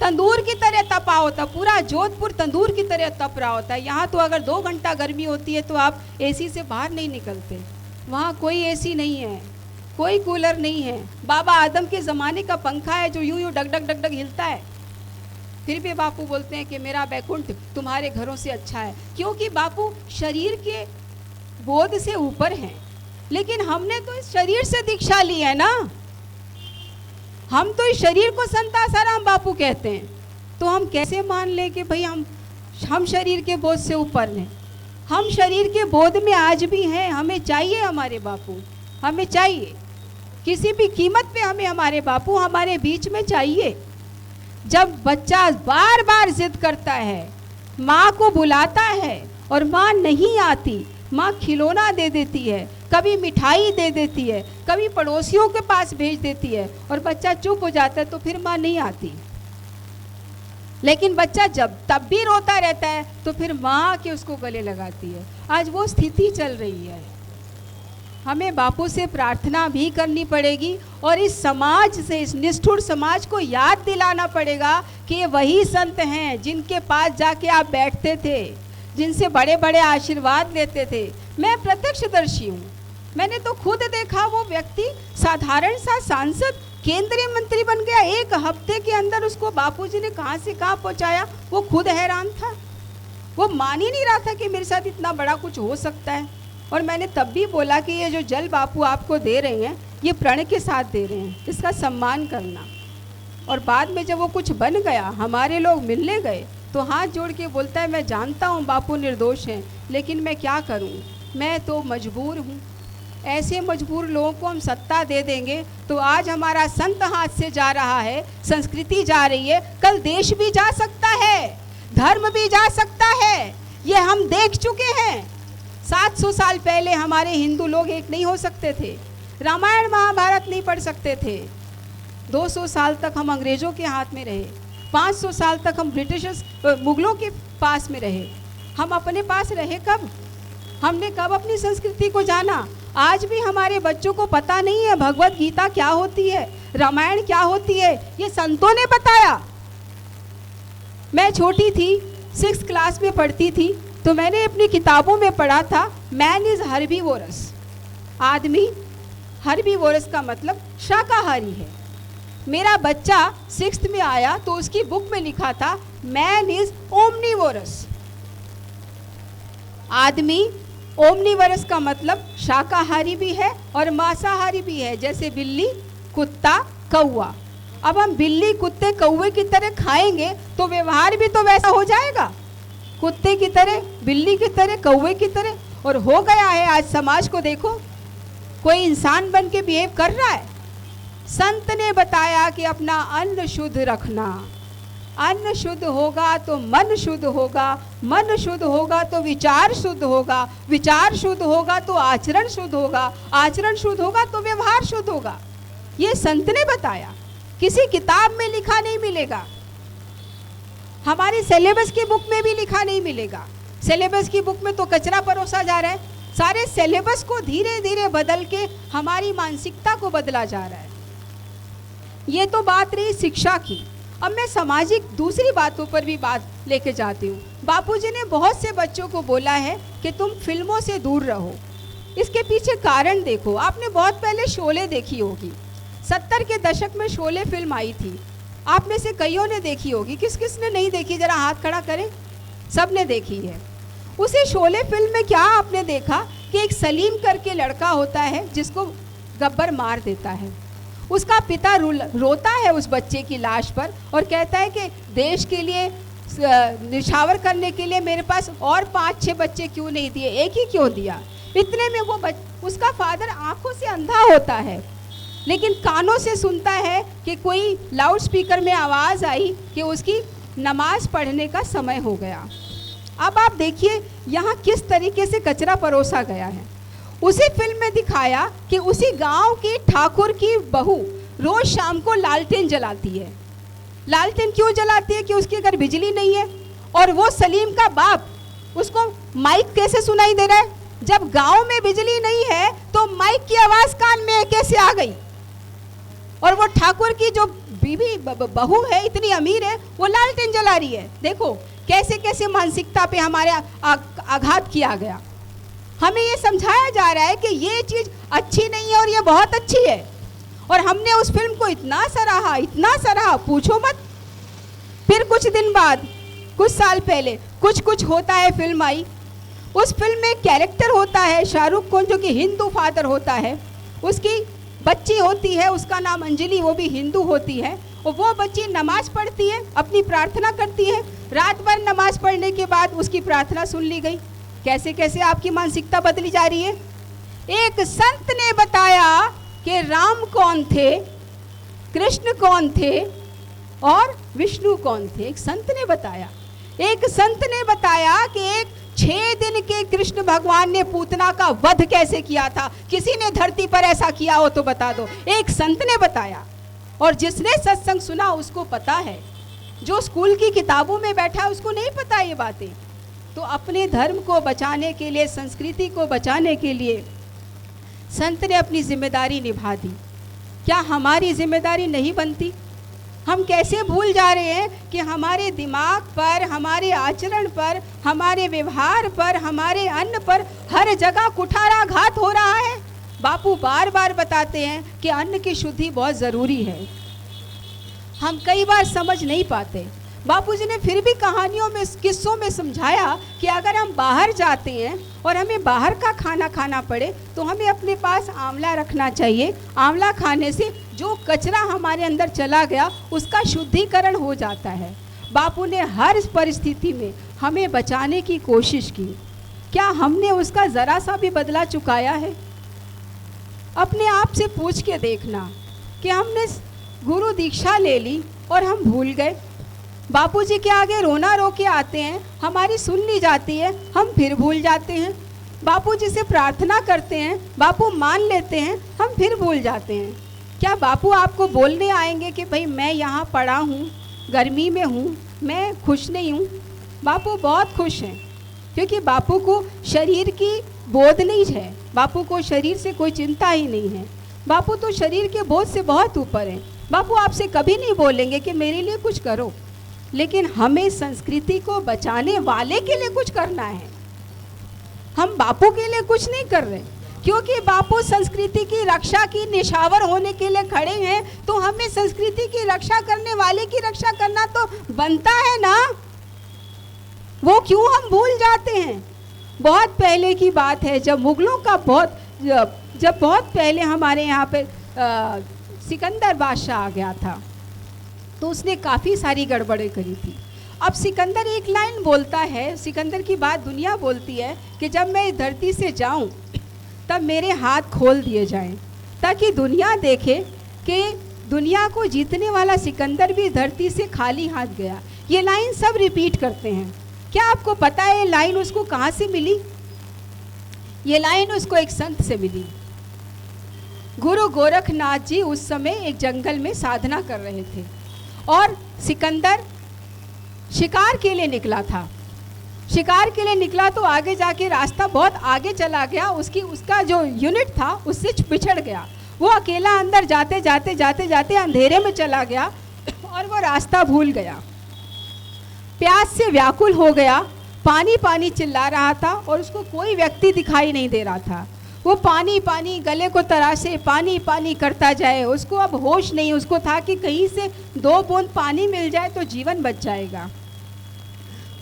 तंदूर की तरह तपा होता, पूरा जोधपुर तंदूर की तरह तप रहा होता है। यहाँ तो अगर 2 घंटा गर्मी होती है तो आप एसी से बाहर नहीं निकलते। वहाँ कोई एसी नहीं है, कोई कूलर नहीं है। बाबा आदम के ज़माने का पंखा है जो यूं यूं डग डग डग डग हिलता है। फिर भी बापू बोलते हैं कि मेरा बैकुंठ तुम्हारे घरों से अच्छा है, क्योंकि बापू शरीर के बोध से ऊपर हैं। लेकिन हमने तो इस शरीर से दीक्षा ली है ना, हम तो इस शरीर को संत आसाराम बापू कहते हैं। तो हम कैसे मान लें कि भाई हम शरीर के बोझ से ऊपर हैं? हम शरीर के बोध में आज भी हैं। हमें चाहिए हमारे बापू, हमें चाहिए, किसी भी कीमत पे हमें हमारे बापू हमारे बीच में चाहिए। जब बच्चा बार बार जिद करता है, माँ को बुलाता है और माँ नहीं आती, माँ खिलौना दे देती है, कभी मिठाई दे देती है, कभी पड़ोसियों के पास भेज देती है और बच्चा चुप हो जाता है, तो फिर माँ नहीं आती। लेकिन बच्चा जब तब भी रोता रहता है तो फिर माँ आके उसको गले लगाती है। आज वो स्थिति चल रही है। हमें बापू से प्रार्थना भी करनी पड़ेगी और इस समाज से, इस निष्ठुर समाज को याद दिलाना पड़ेगा कि ये वही संत हैं जिनके पास जाके आप बैठते थे, जिनसे बड़े बड़े आशीर्वाद लेते थे। मैं प्रत्यक्षदर्शी हूँ, मैंने तो खुद देखा वो व्यक्ति साधारण सा सांसद केंद्रीय मंत्री बन गया। 1 हफ्ते के अंदर उसको बापूजी ने कहाँ से कहाँ पहुँचाया, वो खुद हैरान था। वो मान ही नहीं रहा था कि मेरे साथ इतना बड़ा कुछ हो सकता है। और मैंने तब भी बोला कि ये जो जल बापू आपको दे रहे हैं, ये प्रण के साथ दे रहे हैं, इसका सम्मान करना। और बाद में जब वो कुछ बन गया, हमारे लोग मिलने गए, तो हाथ जोड़ के बोलता है, मैं जानता हूँ बापू निर्दोष हैं, लेकिन मैं क्या करूँ, मैं तो मजबूर हूँ। ऐसे मजबूर लोगों को हम सत्ता दे देंगे तो आज हमारा संत हाथ से जा रहा है, संस्कृति जा रही है, कल देश भी जा सकता है, धर्म भी जा सकता है। ये हम देख चुके हैं। 700 साल पहले हमारे हिंदू लोग एक नहीं हो सकते थे, रामायण महाभारत नहीं पढ़ सकते थे। 200 साल तक हम अंग्रेजों के हाथ में रहे, 500 साल तक हम ब्रिटिशर्स मुगलों के पास में रहे। हम अपने पास रहे कब? हमने कब अपनी संस्कृति को जाना? आज भी हमारे बच्चों को पता नहीं है भगवत गीता क्या होती है, रामायण क्या होती है। ये संतों ने बताया। मैं छोटी थी, 6th क्लास में पढ़ती थी, तो मैंने अपनी किताबों में पढ़ा था मैन इज हर्बीवोरस, आदमी हर्बीवोरस का मतलब शाकाहारी है। मेरा बच्चा 6th में आया तो उसकी बुक में लिखा था मैन इज ओमनीवोरस, आदमी ओमनीवोरस का मतलब शाकाहारी भी है और मांसाहारी भी है, जैसे बिल्ली, कुत्ता, कौवा। अब हम बिल्ली, कुत्ते, कौवे की तरह खाएंगे तो व्यवहार भी तो वैसा हो जाएगा, कुत्ते की तरह, बिल्ली की तरह, कौवे की तरह। और हो गया है। आज समाज को देखो, कोई इंसान बन के बिहेव कर रहा है। संत ने बताया कि अपना अन्न शुद्ध रखना, अन्न शुद्ध होगा तो मन शुद्ध होगा, मन शुद्ध होगा तो विचार शुद्ध होगा, विचार शुद्ध होगा तो आचरण शुद्ध होगा, आचरण शुद्ध होगा तो व्यवहार शुद्ध होगा। ये संत ने बताया, किसी किताब में लिखा नहीं मिलेगा, हमारे सिलेबस की बुक में भी लिखा नहीं मिलेगा। सिलेबस की बुक में तो कचरा परोसा जा रहा है। सारे सिलेबस को धीरे धीरे बदल के हमारी मानसिकता को बदला जा रहा है। ये तो बात रही शिक्षा की। अब मैं सामाजिक दूसरी बातों पर भी बात लेके जाती हूँ। बापूजी ने बहुत से बच्चों को बोला है कि तुम फिल्मों से दूर रहो। इसके पीछे कारण देखो। आपने बहुत पहले शोले देखी होगी, 70 के दशक में शोले फिल्म आई थी। आप में से कईयों ने देखी होगी, किस किस ने नहीं देखी जरा हाथ खड़ा करें। सब ने देखी है। उसी शोले फिल्म में क्या आपने देखा कि एक सलीम करके लड़का होता है जिसको गब्बर मार देता है। उसका पिता रोता है उस बच्चे की लाश पर और कहता है कि देश के लिए निछावर करने के लिए मेरे पास और 5-6 बच्चे क्यों नहीं दिए, एक ही क्यों दिया। इतने में वो उसका फादर आंखों से अंधा होता है, लेकिन कानों से सुनता है कि कोई लाउड स्पीकर में आवाज़ आई कि उसकी नमाज पढ़ने का समय हो गया। अब आप देखिए यहाँ किस तरीके से कचरा परोसा गया है। उसी फिल्म में दिखाया कि उसी गांव की ठाकुर की बहू रोज शाम को लालटेन जलाती है। लालटेन क्यों जलाती है? कि उसके घर बिजली नहीं है। और वो सलीम का बाप, उसको माइक कैसे सुनाई दे रहा है? जब गांव में बिजली नहीं है तो माइक की आवाज़ कान में कैसे आ गई? और वो ठाकुर की जो बीवी बहू है, इतनी अमीर है, वो लालटेन जला रही है। देखो कैसे कैसे मानसिकता पे हमारे आघात किया गया। हमें ये समझाया जा रहा है कि ये चीज़ अच्छी नहीं है और ये बहुत अच्छी है। और हमने उस फिल्म को इतना सराहा, पूछो मत। फिर कुछ दिन बाद, कुछ साल पहले कुछ होता है फिल्म आई। उस फिल्म में कैरेक्टर होता है शाहरुख खान, जो कि हिंदू फादर होता है। उसकी बच्ची होती है, उसका नाम अंजलि, वो भी हिंदू होती है। और वो बच्ची नमाज पढ़ती है, अपनी प्रार्थना करती है। रात भर नमाज पढ़ने के बाद उसकी प्रार्थना सुन ली गई। कैसे कैसे आपकी मानसिकता बदली जा रही है। एक संत ने बताया कि राम कौन थे, कृष्ण कौन थे और विष्णु कौन थे। एक संत ने बताया। एक संत ने बताया कि एक 6 दिन के कृष्ण भगवान ने पूतना का वध कैसे किया था। किसी ने धरती पर ऐसा किया हो तो बता दो। एक संत ने बताया। और जिसने सत्संग सुना उसको पता है। जो स्कूल की किताबों में बैठा है उसको नहीं पता ये बातें। तो अपने धर्म को बचाने के लिए, संस्कृति को बचाने के लिए संत ने अपनी जिम्मेदारी निभा दी। क्या हमारी जिम्मेदारी नहीं बनती? हम कैसे भूल जा रहे हैं कि हमारे दिमाग पर, हमारे आचरण पर, हमारे व्यवहार पर, हमारे अन्न पर हर जगह कुठाराघात हो रहा है। बापू बार बार बताते हैं कि अन्न की शुद्धि बहुत ज़रूरी है। हम कई बार समझ नहीं पाते। बापूजी ने फिर भी कहानियों में, किस्सों में समझाया कि अगर हम बाहर जाते हैं और हमें बाहर का खाना खाना पड़े तो हमें अपने पास आंवला रखना चाहिए। आंवला खाने से जो कचरा हमारे अंदर चला गया उसका शुद्धिकरण हो जाता है। बापू ने हर परिस्थिति में हमें बचाने की कोशिश की। क्या हमने उसका ज़रा सा भी बदला चुकाया है? अपने आप से पूछ के देखना कि हमने गुरु दीक्षा ले ली और हम भूल गए। बापूजी के आगे रोना रो के आते हैं, हमारी सुन ली जाती है, हम फिर भूल जाते हैं। बापूजी से प्रार्थना करते हैं, बापू मान लेते हैं, हम फिर भूल जाते हैं। क्या बापू आपको बोलने आएंगे कि भाई मैं यहाँ पड़ा हूँ, गर्मी में हूँ, मैं खुश नहीं हूँ? बापू बहुत खुश हैं, क्योंकि बापू को शरीर की बोध नहीं है, बापू को शरीर से कोई चिंता ही नहीं है। बापू तो शरीर के बोझ से बहुत ऊपर हैं। बापू आपसे कभी नहीं बोलेंगे कि मेरे लिए कुछ करो, लेकिन हमें संस्कृति को बचाने वाले के लिए कुछ करना है। हम बापू के लिए कुछ नहीं कर रहे, क्योंकि बापू संस्कृति की रक्षा की निशावर होने के लिए खड़े हैं, तो हमें संस्कृति की रक्षा करने वाले की रक्षा करना तो बनता है ना। वो क्यों हम भूल जाते हैं? बहुत पहले की बात है, जब मुगलों का बहुत पहले हमारे यहाँ पे सिकंदर बादशाह आ गया था, तो उसने काफ़ी सारी गड़बड़ें करी थी। अब सिकंदर एक लाइन बोलता है, सिकंदर की बात दुनिया बोलती है कि जब मैं इस धरती से जाऊं तब मेरे हाथ खोल दिए जाएं, ताकि दुनिया देखे कि दुनिया को जीतने वाला सिकंदर भी धरती से खाली हाथ गया। ये लाइन सब रिपीट करते हैं। क्या आपको पता है ये लाइन उसको कहाँ से मिली? ये लाइन उसको एक संत से मिली। गुरु गोरखनाथ जी उस समय एक जंगल में साधना कर रहे थे और सिकंदर शिकार के लिए निकला था। शिकार के लिए निकला तो आगे जाके रास्ता बहुत आगे चला गया, उसका जो यूनिट था उससे पिछड़ गया। वो अकेला अंदर जाते जाते जाते जाते अंधेरे में चला गया और वो रास्ता भूल गया। प्यास से व्याकुल हो गया, पानी पानी चिल्ला रहा था और उसको कोई व्यक्ति दिखाई नहीं दे रहा था। वो पानी पानी गले को तराशे पानी पानी करता जाए। उसको अब होश नहीं, उसको था कि कहीं से 2 बूंद पानी मिल जाए तो जीवन बच जाएगा।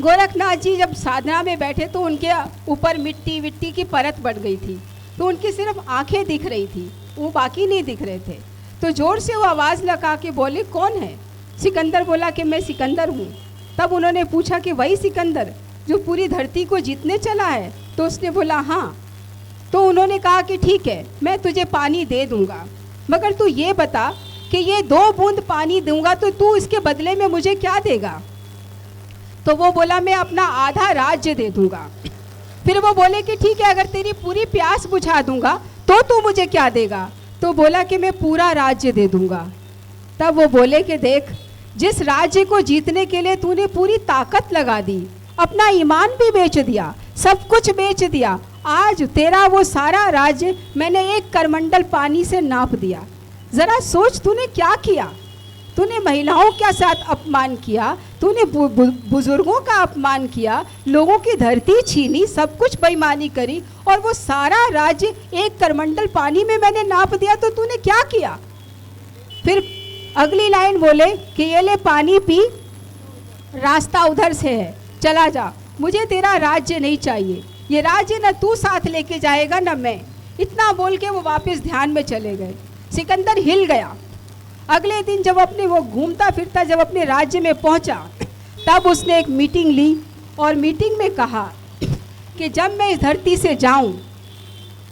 गोरखनाथ जी जब साधना में बैठे तो उनके ऊपर मिट्टी विट्टी की परत बढ़ गई थी, तो उनकी सिर्फ आंखें दिख रही थी, वो बाकी नहीं दिख रहे थे। तो जोर से वो आवाज़ लगा के बोले, कौन है? सिकंदर बोला कि मैं सिकंदर हूँ। तब उन्होंने पूछा कि वही सिकंदर जो पूरी धरती को जीतने चला है? तो उसने बोला हाँ। तो उन्होंने कहा कि ठीक है, मैं तुझे पानी दे दूंगा, मगर तू ये बता कि ये 2 बूंद पानी दूंगा तो तू इसके बदले में मुझे क्या देगा? तो वो बोला मैं अपना आधा राज्य दे दूंगा। फिर वो बोले कि ठीक है, अगर तेरी पूरी प्यास बुझा दूंगा तो तू मुझे क्या देगा? तो बोला कि मैं पूरा राज्य दे दूंगा। तब वो बोले कि देख, जिस राज्य को जीतने के लिए तूने पूरी ताकत लगा दी, अपना ईमान भी बेच दिया, सब कुछ बेच दिया, आज तेरा वो सारा राज्य मैंने एक करमंडल पानी से नाप दिया। जरा सोच तूने क्या किया? तूने महिलाओं के साथ अपमान किया, तूने बुजुर्गों का अपमान किया, लोगों की धरती छीनी, सब कुछ बेईमानी करी, और वो सारा राज्य एक करमंडल पानी में मैंने नाप दिया, तो तूने क्या किया? फिर अगली लाइन बोले कि ये ले पानी पी, रास्ता उधर से है, चला जा, मुझे तेरा राज्य नहीं चाहिए, ये राज्य न तू साथ लेके जाएगा न मैं। इतना बोल के वो वापस ध्यान में चले गए। सिकंदर हिल गया। अगले दिन जब वो घूमता फिरता जब अपने राज्य में पहुंचा, तब उसने एक मीटिंग ली और मीटिंग में कहा कि जब मैं इस धरती से जाऊं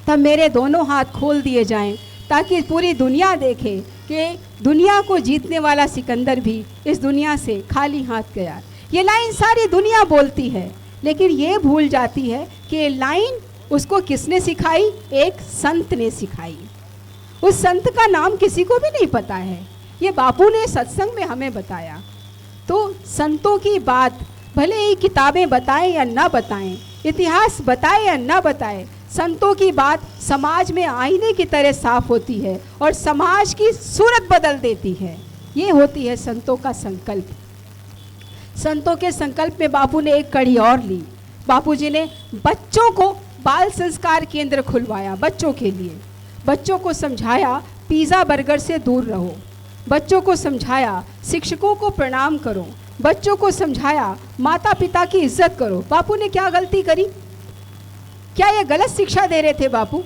तब मेरे दोनों हाथ खोल दिए जाएं, ताकि पूरी दुनिया देखे कि दुनिया को जीतने वाला सिकंदर भी इस दुनिया से खाली हाथ गया। ये लाइन सारी दुनिया बोलती है, लेकिन ये भूल जाती है कि ये लाइन उसको किसने सिखाई? एक संत ने सिखाई। उस संत का नाम किसी को भी नहीं पता है, ये बापू ने सत्संग में हमें बताया। तो संतों की बात भले ही किताबें बताएं या ना बताएं, इतिहास बताए या ना बताए, संतों की बात समाज में आईने की तरह साफ होती है और समाज की सूरत बदल देती है। ये होती है संतों का संकल्प। संतों के संकल्प में बापू ने एक कड़ी और ली। बापूजी ने बच्चों को बाल संस्कार केंद्र खुलवाया। बच्चों के लिए बच्चों को समझाया पिज़्ज़ा बर्गर से दूर रहो, बच्चों को समझाया शिक्षकों को प्रणाम करो, बच्चों को समझाया माता पिता की इज्जत करो। बापू ने क्या गलती करी? क्या ये गलत शिक्षा दे रहे थे बापू?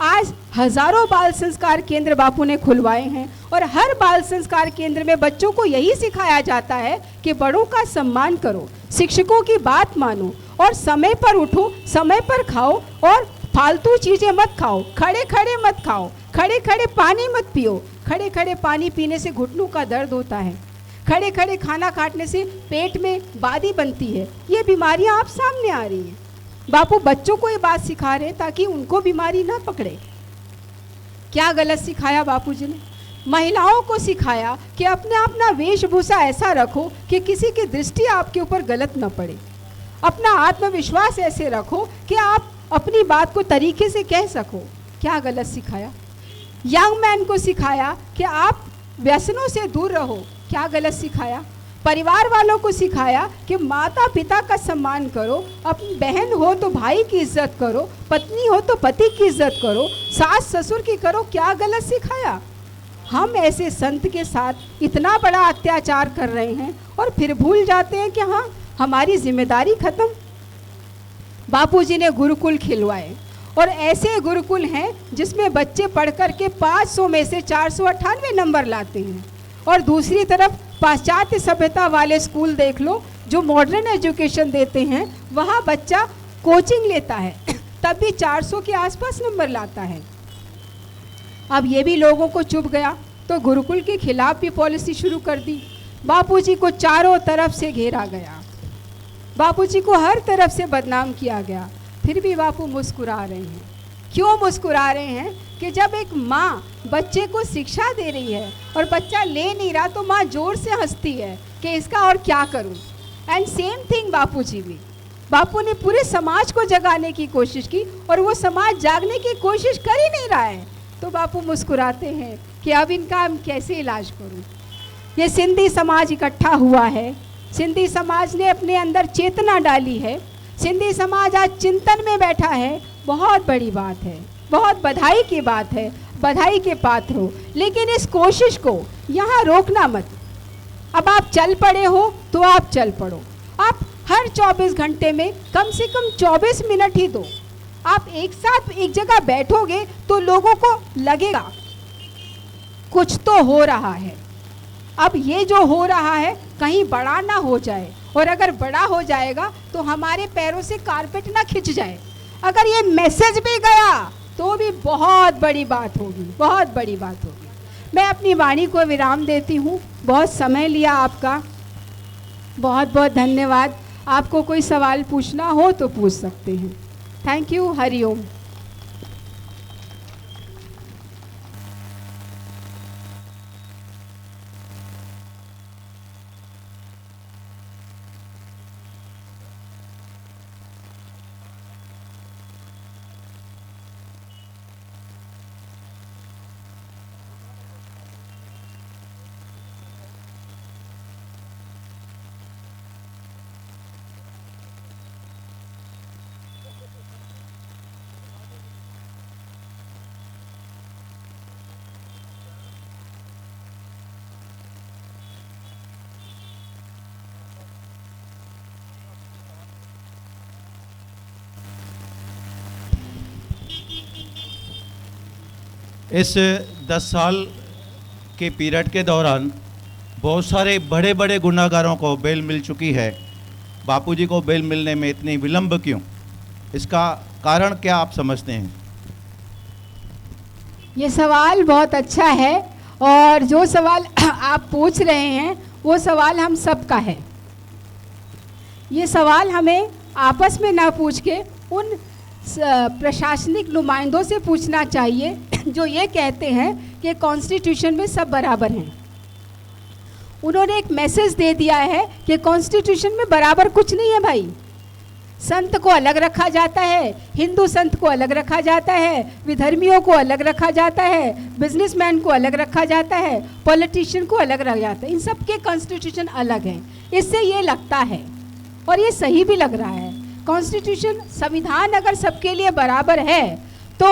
आज हजारों बाल संस्कार केंद्र बापू ने खुलवाए हैं और हर बाल संस्कार केंद्र में बच्चों को यही सिखाया जाता है कि बड़ों का सम्मान करो, शिक्षकों की बात मानो और समय पर उठो, समय पर खाओ और फालतू चीजें मत खाओ, खड़े खड़े मत खाओ, खड़े खड़े पानी मत पियो, खड़े खड़े पानी पीने से घुटनों का दर्द होता है, खड़े खड़े खाना खाने से पेट में बादी बनती है। ये बीमारियां आप सामने आ रही हैं। बापू बच्चों को ये बात सिखा रहे हैं ताकि उनको बीमारी ना पकड़े। क्या गलत सिखाया बापूजी ने? महिलाओं को सिखाया कि अपना वेशभूषा ऐसा रखो कि किसी की दृष्टि आपके ऊपर गलत न पड़े। अपना आत्मविश्वास ऐसे रखो कि आप अपनी बात को तरीके से कह सको। क्या गलत सिखाया? यंग मैन को सिखाया कि आप व्यसनों से दूर रहो। क्या गलत सिखाया? परिवार वालों को सिखाया कि माता पिता का सम्मान करो, अपनी बहन हो तो भाई की इज्जत करो, पत्नी हो तो पति की इज्जत करो, सास ससुर की करो। क्या गलत सिखाया? हम ऐसे संत के साथ इतना बड़ा अत्याचार कर रहे हैं और फिर भूल जाते हैं कि हाँ, हमारी जिम्मेदारी खत्म। बापूजी ने गुरुकुल खिलवाए और ऐसे गुरुकुल हैं जिसमें बच्चे पढ़ कर के 500 में से 498 नंबर लाते हैं। और दूसरी तरफ पाश्चात्य सभ्यता वाले स्कूल देख लो जो मॉडर्न एजुकेशन देते हैं, वहाँ बच्चा कोचिंग लेता है तब भी 400 के आसपास नंबर लाता है। अब ये भी लोगों को चुभ गया तो गुरुकुल के खिलाफ भी पॉलिसी शुरू कर दी। बापूजी को चारों तरफ से घेरा गया, बापूजी को हर तरफ से बदनाम किया गया। फिर भी बापू मुस्कुरा रहे हैं। क्यों मुस्कुरा रहे हैं? कि जब एक माँ बच्चे को शिक्षा दे रही है और बच्चा ले नहीं रहा तो माँ जोर से हंसती है कि इसका और क्या करूँ। एंड सेम थिंग बापूजी भी, बापू ने पूरे समाज को जगाने की कोशिश की और वो समाज जागने की कोशिश कर ही नहीं रहा है, तो बापू मुस्कुराते हैं कि अब इनका हम कैसे इलाज करूँ। ये सिंधी समाज इकट्ठा हुआ है, सिंधी समाज ने अपने अंदर चेतना डाली है, सिंधी समाज आज चिंतन में बैठा है। बहुत बड़ी बात है, बहुत बधाई की बात है, बधाई के पात्र हो। लेकिन इस कोशिश को यहाँ रोकना मत। अब आप चल पड़े हो तो आप चल पड़ो। आप हर 24 घंटे में कम से कम 24 मिनट ही दो। आप एक साथ एक जगह बैठोगे तो लोगों को लगेगा कुछ तो हो रहा है। अब ये जो हो रहा है कहीं बड़ा ना हो जाए, और अगर बड़ा हो जाएगा तो हमारे पैरों से कारपेट ना खिंच जाए। अगर ये मैसेज भी गया तो भी बहुत बड़ी बात होगी, बहुत बड़ी बात होगी। मैं अपनी वाणी को विराम देती हूँ। बहुत समय लिया आपका, बहुत बहुत धन्यवाद। आपको कोई सवाल पूछना हो तो पूछ सकते हैं। Thank you. हरिओम। इस 10 साल के पीरियड के दौरान बहुत सारे बड़े बड़े गुनाहगारों को बेल मिल चुकी है। बापूजी को बेल मिलने में इतनी विलंब क्यों? इसका कारण क्या आप समझते हैं? ये सवाल बहुत अच्छा है और जो सवाल आप पूछ रहे हैं वो सवाल हम सबका है। ये सवाल हमें आपस में ना पूछ के उन प्रशासनिक नुमाइंदों से पूछना चाहिए जो ये कहते हैं कि कॉन्स्टिट्यूशन में सब बराबर हैं। उन्होंने एक मैसेज दे दिया है कि कॉन्स्टिट्यूशन में बराबर कुछ नहीं है भाई। संत को अलग रखा जाता है, हिंदू संत को अलग रखा जाता है, विधर्मियों को अलग रखा जाता है, बिजनेसमैन को अलग रखा जाता है, पॉलिटिशियन को अलग रखा जाता है। इन सब के कॉन्स्टिट्यूशन अलग हैं। इससे ये लगता है और ये सही भी लग रहा है, कॉन्स्टिट्यूशन संविधान अगर सबके लिए बराबर है तो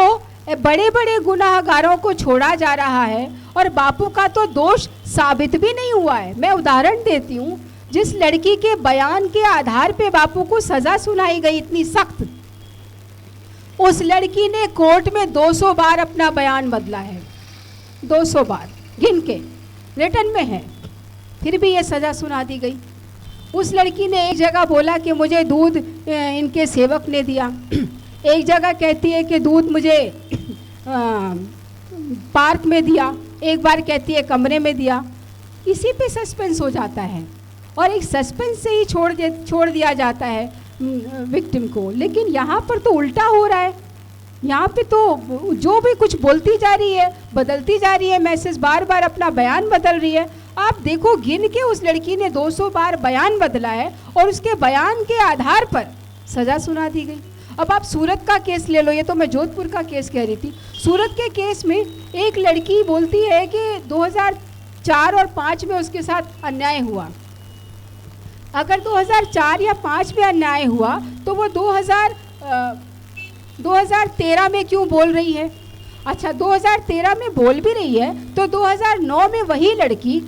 बड़े बड़े गुनाहगारों को छोड़ा जा रहा है और बापू का तो दोष साबित भी नहीं हुआ है। मैं उदाहरण देती हूँ, जिस लड़की के बयान के आधार पे बापू को सजा सुनाई गई इतनी सख्त, उस लड़की ने कोर्ट में 200 बार अपना बयान बदला है, 200 बार गिन के रिटर्न में है, फिर भी ये सजा सुना दी गई। उस लड़की ने एक जगह बोला कि मुझे दूध इनके सेवक ने दिया, एक जगह कहती है कि दूध मुझे पार्क में दिया, एक बार कहती है कमरे में दिया। इसी पे सस्पेंस हो जाता है और एक सस्पेंस से ही छोड़ दिया जाता है विक्टिम को। लेकिन यहाँ पर तो उल्टा हो रहा है। यहाँ पे तो जो भी कुछ बोलती जा रही है, बदलती जा रही है मैसेज, बार बार अपना बयान बदल रही है। आप देखो, गिन के उस लड़की ने 200 बार बयान बदला है और उसके बयान के आधार पर सज़ा सुना दी गई। अब आप सूरत का केस ले लो, ये तो मैं जोधपुर का केस कह रही थी। सूरत के केस में एक लड़की बोलती है कि 2004 और 5 में उसके साथ अन्याय हुआ। अगर 2004 या 5 में अन्याय हुआ तो वो 2013 में क्यों बोल रही है? अच्छा, 2013 में बोल भी रही है तो 2009 में वही लड़की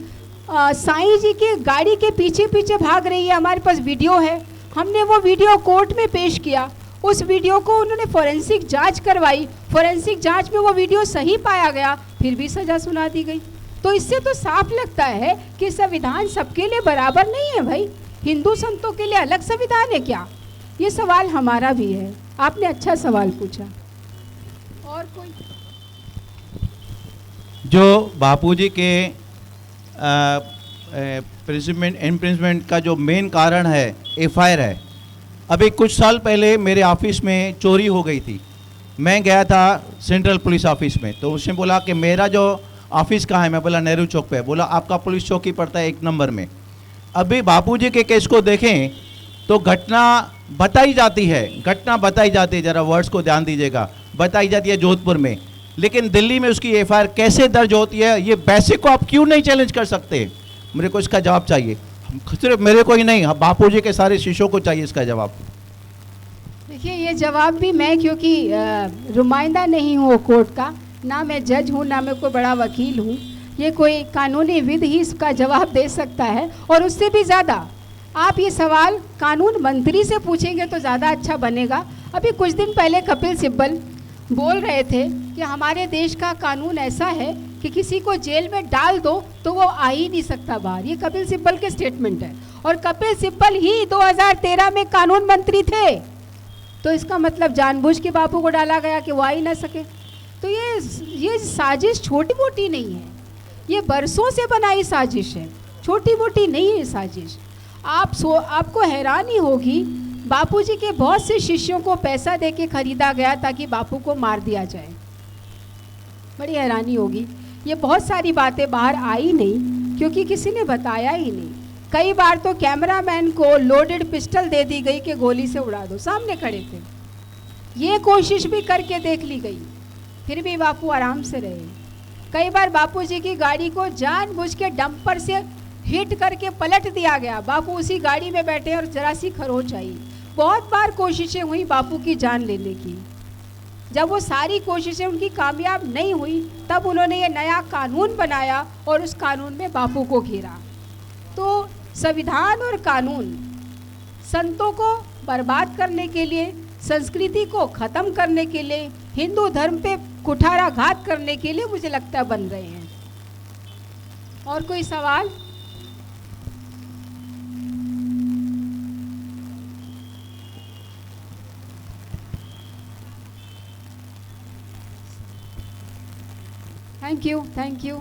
साईं जी के गाड़ी के पीछे पीछे भाग रही है। हमारे पास वीडियो है, हमने वो वीडियो कोर्ट में पेश किया। उस वीडियो को उन्होंने फोरेंसिक जांच करवाई, फोरेंसिक जांच में वो वीडियो सही पाया गया, फिर भी सज़ा सुना दी गई। तो इससे तो साफ लगता है कि संविधान सबके लिए बराबर नहीं है भाई। हिंदू संतों के लिए अलग संविधान है क्या? ये सवाल हमारा भी है। आपने अच्छा सवाल पूछा। और कोई? जो बापूजी के इम्प्रिजमेंट का जो मेन कारण है एफआईआर है। अभी कुछ साल पहले मेरे ऑफिस में चोरी हो गई थी। मैं गया था सेंट्रल पुलिस ऑफिस में, तो उसने बोला कि मेरा जो ऑफिस कहाँ है? मैं बोला नेहरू चौक पे। बोला आपका पुलिस चौकी पड़ता है 1 नंबर में। अभी बापूजी के केस को देखें तो घटना बताई जाती है, ज़रा वर्ड्स को ध्यान दीजिएगा, बताई जाती है जोधपुर में, लेकिन दिल्ली में उसकी एफआईआर कैसे दर्ज होती है? ये बेसिक को आप क्यों नहीं चैलेंज कर सकते? मेरे को इसका जवाब चाहिए। सिर्फ मेरे को ही नहीं, बापूजी के सारे शिष्यों को चाहिए इसका जवाब। देखिए, ये जवाब भी मैं, क्योंकि नुमाइंदा नहीं हूँ कोर्ट का, ना मैं जज हूँ, ना मैं कोई बड़ा वकील हूँ, ये कोई कानूनी विद ही इसका जवाब दे सकता है। और उससे भी ज़्यादा आप ये सवाल कानून मंत्री से पूछेंगे तो ज़्यादा अच्छा बनेगा। अभी कुछ दिन पहले कपिल सिब्बल बोल रहे थे कि हमारे देश का कानून ऐसा है कि किसी को जेल में डाल दो तो वो आ ही नहीं सकता बाहर। ये कपिल सिब्बल के स्टेटमेंट है, और कपिल सिब्बल ही 2013 में कानून मंत्री थे। तो इसका मतलब जानबूझ के बापू को डाला गया कि वो आ ही ना सके। तो ये साजिश छोटी मोटी नहीं है, ये बरसों से बनाई साजिश है, छोटी मोटी नहीं है साजिश। आपको हैरानी होगी, बापूजी के बहुत से शिष्यों को पैसा देके खरीदा गया ताकि बापू को मार दिया जाए। बड़ी हैरानी होगी। ये बहुत सारी बातें बाहर आई नहीं क्योंकि किसी ने बताया ही नहीं। कई बार तो कैमरामैन को लोडेड पिस्टल दे दी गई कि गोली से उड़ा दो, सामने खड़े थे। ये कोशिश भी करके देख ली गई, फिर भी बापू आराम से रहे। कई बार बापूजी की गाड़ी को जानबूझ के डंपर से हिट करके पलट दिया गया, बापू उसी गाड़ी में बैठे और जरा सी खरोच आई। बहुत बार कोशिशें हुई बापू की जान लेने की। जब वो सारी कोशिशें उनकी कामयाब नहीं हुई, तब उन्होंने ये नया कानून बनाया और उस कानून में बापू को घेरा। तो संविधान और कानून संतों को बर्बाद करने के लिए, संस्कृति को ख़त्म करने के लिए, हिंदू धर्म पे कुठाराघात करने के लिए मुझे लगता है बन रहे हैं। और कोई सवाल? Thank you.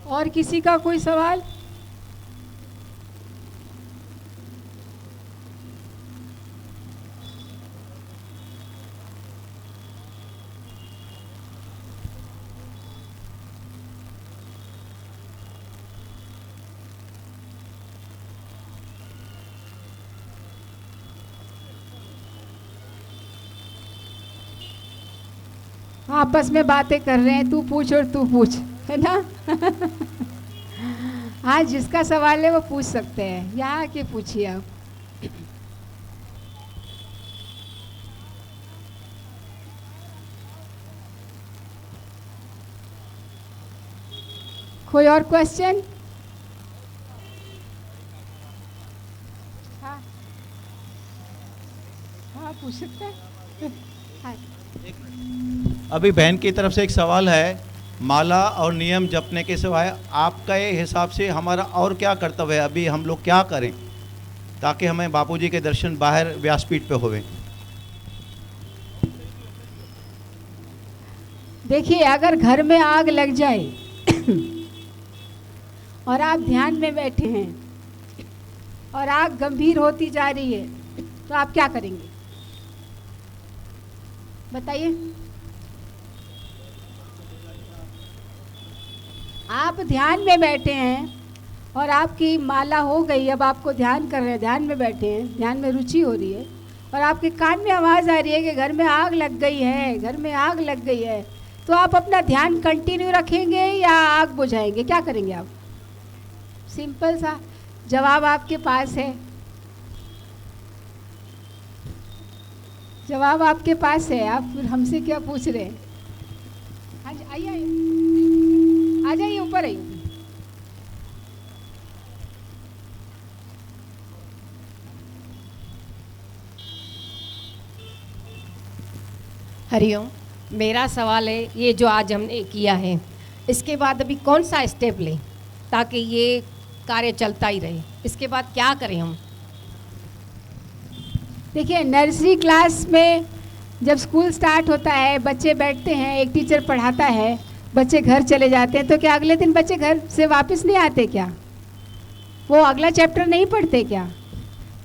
और किसी का कोई सवाल? आपस में बातें कर रहे हैं, तू पूछ और तू पूछ, है ना? हाँ, जिसका सवाल है वो पूछ सकते हैं, यहाँ आके पूछिए आप। कोई और क्वेश्चन? हाँ हाँ, पूछ सकते हैं। हाँ। अभी बहन की तरफ से एक सवाल है, माला और नियम जपने के सिवाय आपका ये हिसाब से हमारा और क्या कर्तव्य है? अभी हम लोग क्या करें? ताकि हमें बापूजी के दर्शन बाहर व्यासपीठ पे होवे। देखिए, अगर घर में आग लग जाए और आप ध्यान में बैठे हैं और आग गंभीर होती जा रही है, तो आप क्या करेंगे बताइए? आप ध्यान में बैठे हैं और आपकी माला हो गई, अब आपको ध्यान कर रहे हैं, ध्यान में बैठे हैं, ध्यान में रुचि हो रही है और आपके कान में आवाज़ आ रही है कि घर में आग लग गई है, घर में आग लग गई है, तो आप अपना ध्यान कंटिन्यू रखेंगे या आग बुझाएंगे? क्या करेंगे आप? सिंपल सा जवाब आपके पास है, जवाब आपके पास है। आप फिर हमसे क्या पूछ रहे हैं? हाँ जी, आइए आइए, आ जाइए, ऊपर आइए। हरिओम। मेरा सवाल है, ये जो आज हमने किया है, इसके बाद अभी कौन सा स्टेप लें ताकि ये कार्य चलता ही रहे? इसके बाद क्या करें हम? देखिए, नर्सरी क्लास में जब स्कूल स्टार्ट होता है, बच्चे बैठते हैं, एक टीचर पढ़ाता है, बच्चे घर चले जाते हैं, तो क्या अगले दिन बच्चे घर से वापस नहीं आते क्या? वो अगला चैप्टर नहीं पढ़ते क्या?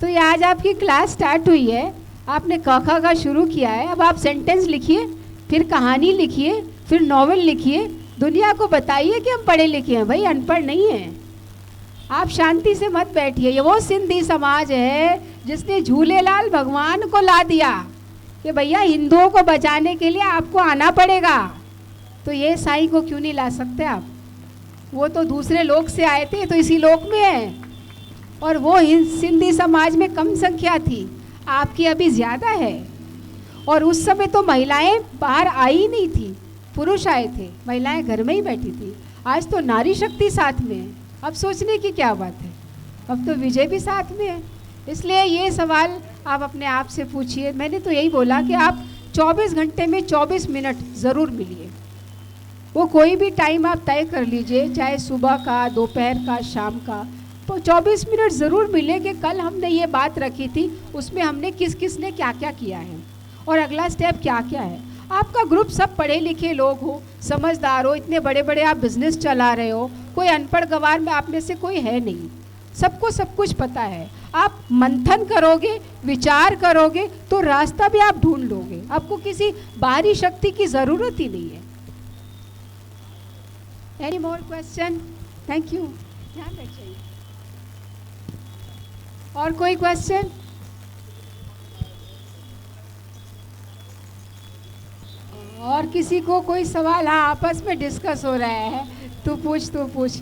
तो ये आज आपकी क्लास स्टार्ट हुई है, आपने क ख का शुरू किया है, अब आप सेंटेंस लिखिए, फिर कहानी लिखिए, फिर नॉवेल लिखिए, दुनिया को बताइए कि हम पढ़े लिखे हैं, भाई अनपढ़ नहीं हैं। आप शांति से मत बैठिए। ये वो सिंधी समाज है जिसने झूलेलाल भगवान को ला दिया कि भैया हिंदुओं को बचाने के लिए आपको आना पड़ेगा, तो ये साईं को क्यों नहीं ला सकते आप? वो तो दूसरे लोक से आए थे, तो इसी लोक में है, और वो सिंधी समाज में कम संख्या थी, आपकी अभी ज़्यादा है। और उस समय तो महिलाएं बाहर आई ही नहीं थी, पुरुष आए थे, महिलाएं घर में ही बैठी थी। आज तो नारी शक्ति साथ में है, अब सोचने की क्या बात है, अब तो विजय भी साथ में है। इसलिए ये सवाल आप अपने आप से पूछिए। मैंने तो यही बोला कि आप 24 घंटे में 24 मिनट ज़रूर मिलिए, वो कोई भी टाइम आप तय कर लीजिए, चाहे सुबह का, दोपहर का, शाम का, तो 24 मिनट ज़रूर मिले कि कल हमने ये बात रखी थी, उसमें हमने किस किस ने क्या क्या किया है और अगला स्टेप क्या क्या है। आपका ग्रुप सब पढ़े लिखे लोग हो, समझदार हो, इतने बड़े बड़े आप बिजनेस चला रहे हो, कोई अनपढ़ गवार में आप में से कोई है नहीं, सबको सब कुछ पता है। आप मंथन करोगे, विचार करोगे, तो रास्ता भी आप ढूंढ लोगे, आपको किसी बाहरी शक्ति की ज़रूरत ही नहीं है। Any more question? Thank you, ध्यान रखिए। और कोई क्वेश्चन? और किसी को कोई सवाल? हाँ, आपस में डिस्कस हो रहा है, तू पूछ तू पूछ।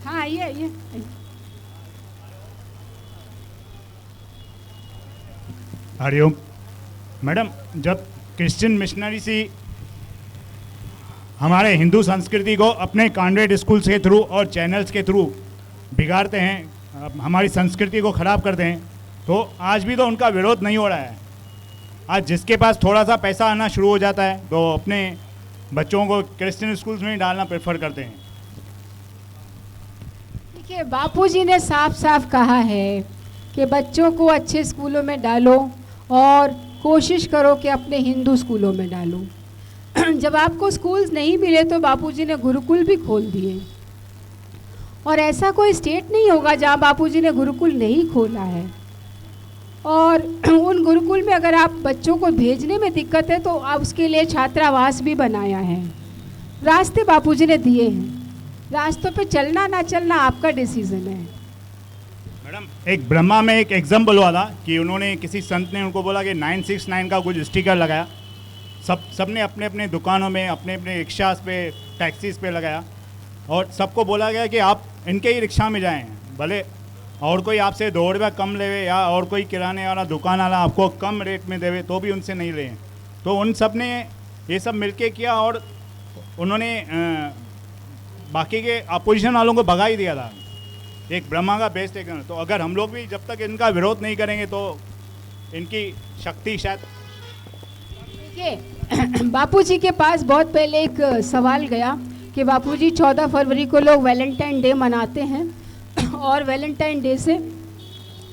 हाँ, आइए आइए। हरिओम। मैडम, जब क्रिश्चियन मिशनरी से हमारे हिंदू संस्कृति को अपने कॉन्वेंट स्कूल्स के थ्रू और चैनल्स के थ्रू बिगाड़ते हैं, हमारी संस्कृति को ख़राब करते हैं, तो आज भी तो उनका विरोध नहीं हो रहा है। आज जिसके पास थोड़ा सा पैसा आना शुरू हो जाता है तो अपने बच्चों को क्रिश्चियन स्कूल्स में ही डालना प्रेफर करते हैं। देखिए, बापूजी ने साफ साफ कहा है कि बच्चों को अच्छे स्कूलों में डालो और कोशिश करो कि अपने हिंदू स्कूलों में डालो। जब आपको स्कूल्स नहीं मिले तो बापूजी ने गुरुकुल भी खोल दिए, और ऐसा कोई स्टेट नहीं होगा जहाँ बापूजी ने गुरुकुल नहीं खोला है। और उन गुरुकुल में अगर आप बच्चों को भेजने में दिक्कत है तो आप उसके लिए छात्रावास भी बनाया है, रास्ते बापूजी ने दिए हैं। रास्तों पे चलना ना चलना आपका डिसीजन है। मैडम, एक ब्रह्मा में एक एग्जाम्पल हुआ था कि उन्होंने किसी संत ने उनको बोला कि 969 का कुछ स्टिकर लगाया, सबने अपने अपने दुकानों में, अपने अपने रिक्शास पे, टैक्सीज पे लगाया, और सबको बोला गया कि आप इनके ही रिक्शा में जाएं, भले और कोई आपसे 2 रुपया कम लेवे या और कोई किराने वाला दुकान वाला आपको कम रेट में देवे तो भी उनसे नहीं लें। तो उन सब ने ये सब मिलके किया और उन्होंने बाकी के अपोजिशन वालों को भगा ही दिया था। एक ब्रह्मा का बेस्ट एग्जाम्पल। तो अगर हम लोग भी जब तक इनका विरोध नहीं करेंगे तो इनकी शक्ति शायद देखिए बापूजी के पास बहुत पहले एक सवाल गया कि बापूजी 14 फरवरी को लोग वैलेंटाइन डे मनाते हैं और वैलेंटाइन डे से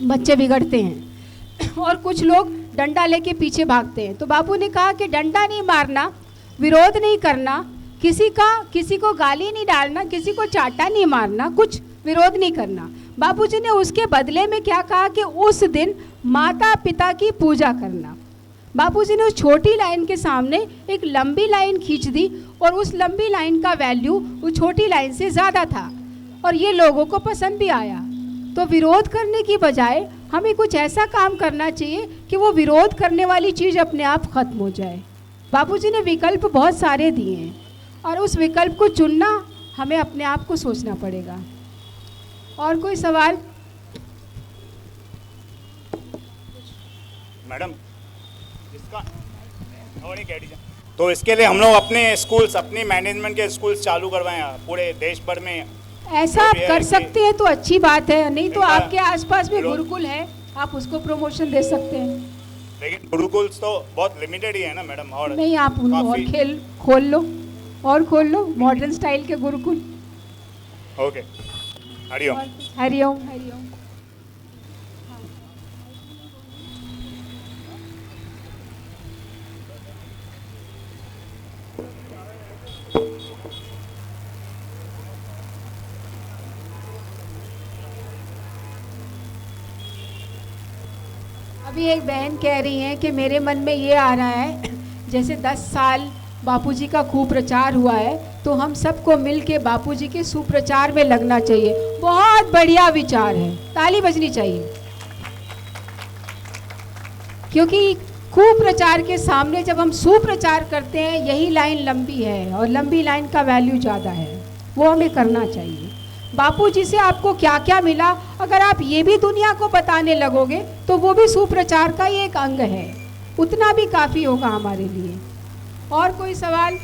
बच्चे बिगड़ते हैं और कुछ लोग डंडा लेके पीछे भागते हैं। तो बापू ने कहा कि डंडा नहीं मारना, विरोध नहीं करना, किसी को गाली नहीं डालना, किसी को चाटा नहीं मारना, कुछ विरोध नहीं करना। बापूजी ने उसके बदले में क्या कहा कि उस दिन माता पिता की पूजा करना। बापूजी ने उस छोटी लाइन के सामने एक लंबी लाइन खींच दी और उस लंबी लाइन का वैल्यू उस छोटी लाइन से ज़्यादा था और ये लोगों को पसंद भी आया। तो विरोध करने की बजाय हमें कुछ ऐसा काम करना चाहिए कि वो विरोध करने वाली चीज़ अपने आप खत्म हो जाए। बापूजी ने विकल्प बहुत सारे दिए हैं और उस विकल्प को चुनना हमें अपने आप को सोचना पड़ेगा। और कोई सवाल? मैडम इसका और एक एडिशन, तो इसके लिए हम लोग अपने स्कूल्स, अपनी मैनेजमेंट के स्कूल्स चालू करवाएं पूरे देश भर में। ऐसा आप कर सकते हैं तो अच्छी बात है, नहीं तो इनका आपके आसपास में गुरुकुल है, आप उसको प्रमोशन दे सकते हैं। लेकिन गुरुकुल्स तो बहुत लिमिटेड ही है ना मैडम। और नहीं, आप उन्हें और काफी- खोल लो मॉडर्न स्टाइल के गुरुकुल। ओके, हरिओम। हरिओम हरिओम। अभी एक बहन कह रही हैं कि मेरे मन में ये आ रहा है, जैसे 10 साल बापूजी का कुप्रचार हुआ है तो हम सबको मिल के बापूजी के सुप्रचार में लगना चाहिए। बहुत बढ़िया विचार है, ताली बजनी चाहिए। क्योंकि कुप्रचार के सामने जब हम सुप्रचार करते हैं, यही लाइन लंबी है और लंबी लाइन का वैल्यू ज़्यादा है, वो हमें करना चाहिए। बापूजी से आपको क्या क्या मिला, अगर आप ये भी दुनिया को बताने लगोगे तो वो भी सुप्रचार का ही एक अंग है, उतना भी काफ़ी होगा हमारे लिए। और कोई सवाल?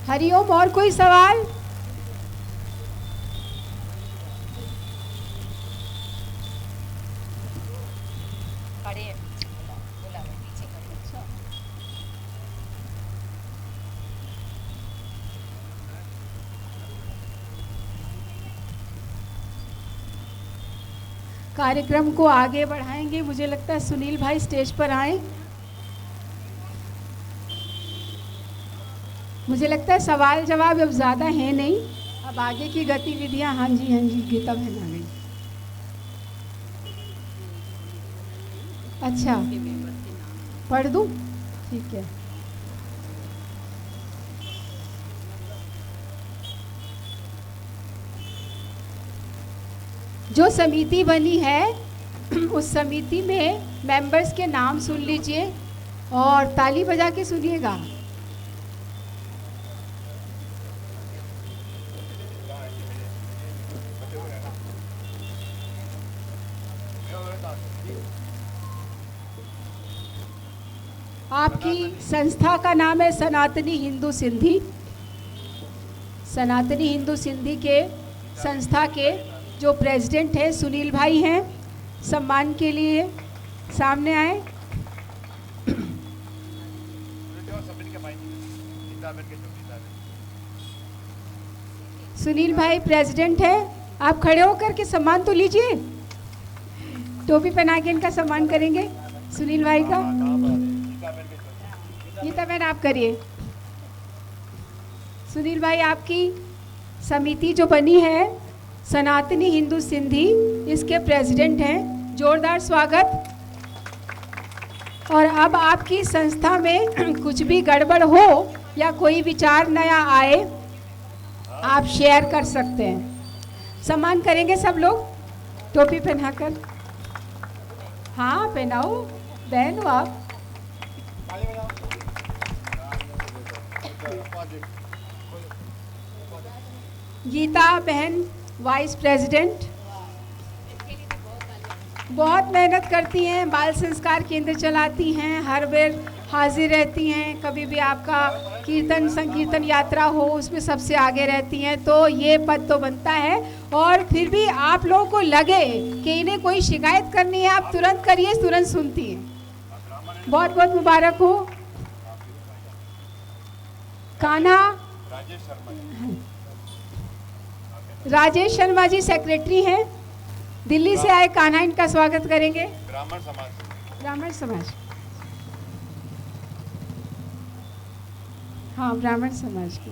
हरिओम। और कोई सवाल? कार्यक्रम को आगे बढ़ाएंगे। मुझे लगता है सुनील भाई स्टेज पर आए। मुझे लगता है सवाल जवाब अब ज़्यादा है नहीं, अब आगे की गतिविधियां। हाँ जी गीता बहन आ गई। अच्छा, पढ़ दूँ? ठीक है। जो समिति बनी है उस समिति में मेंबर्स के नाम सुन लीजिए और ताली बजा के सुनिएगा। आपकी संस्था का नाम है सनातनी हिंदू सिंधी। सनातनी हिंदू सिंधी के संस्था के जो प्रेसिडेंट है सुनील भाई हैं, सम्मान के लिए सामने आए। सुनील भाई प्रेसिडेंट है, आप खड़े होकर के सम्मान तो लीजिए। टोपी पहना के इनका सम्मान करेंगे सुनील भाई का। गीता बहन आप करिए। सुनील भाई, आपकी समिति जो बनी है सनातनी हिंदू सिंधी, इसके प्रेसिडेंट हैं, जोरदार स्वागत। और अब आपकी संस्था में कुछ भी गड़बड़ हो या कोई विचार नया आए, आप शेयर कर सकते हैं। सम्मान करेंगे सब लोग टोपी पहनाकर। हाँ पहनाओ बहन हो आप। गीता बहन वाइस प्रेसिडेंट। बहुत मेहनत करती हैं, बाल संस्कार केंद्र चलाती हैं, हर बेर हाजिर रहती हैं, कभी भी आपका कीर्तन संकीर्तन यात्रा हो उसमें सबसे आगे रहती हैं, तो ये पद तो बनता है। और फिर भी आप लोगों को लगे कि इन्हें कोई शिकायत करनी है, आप तुरंत करिए, तुरंत सुनती हैं। बहुत बहुत मुबारक हो। कान्हा राजेश शर्मा जी सेक्रेटरी हैं, दिल्ली से आए कान्हा, इनका स्वागत करेंगे। ब्राह्मण समाज, हाँ ब्राह्मण समाज के।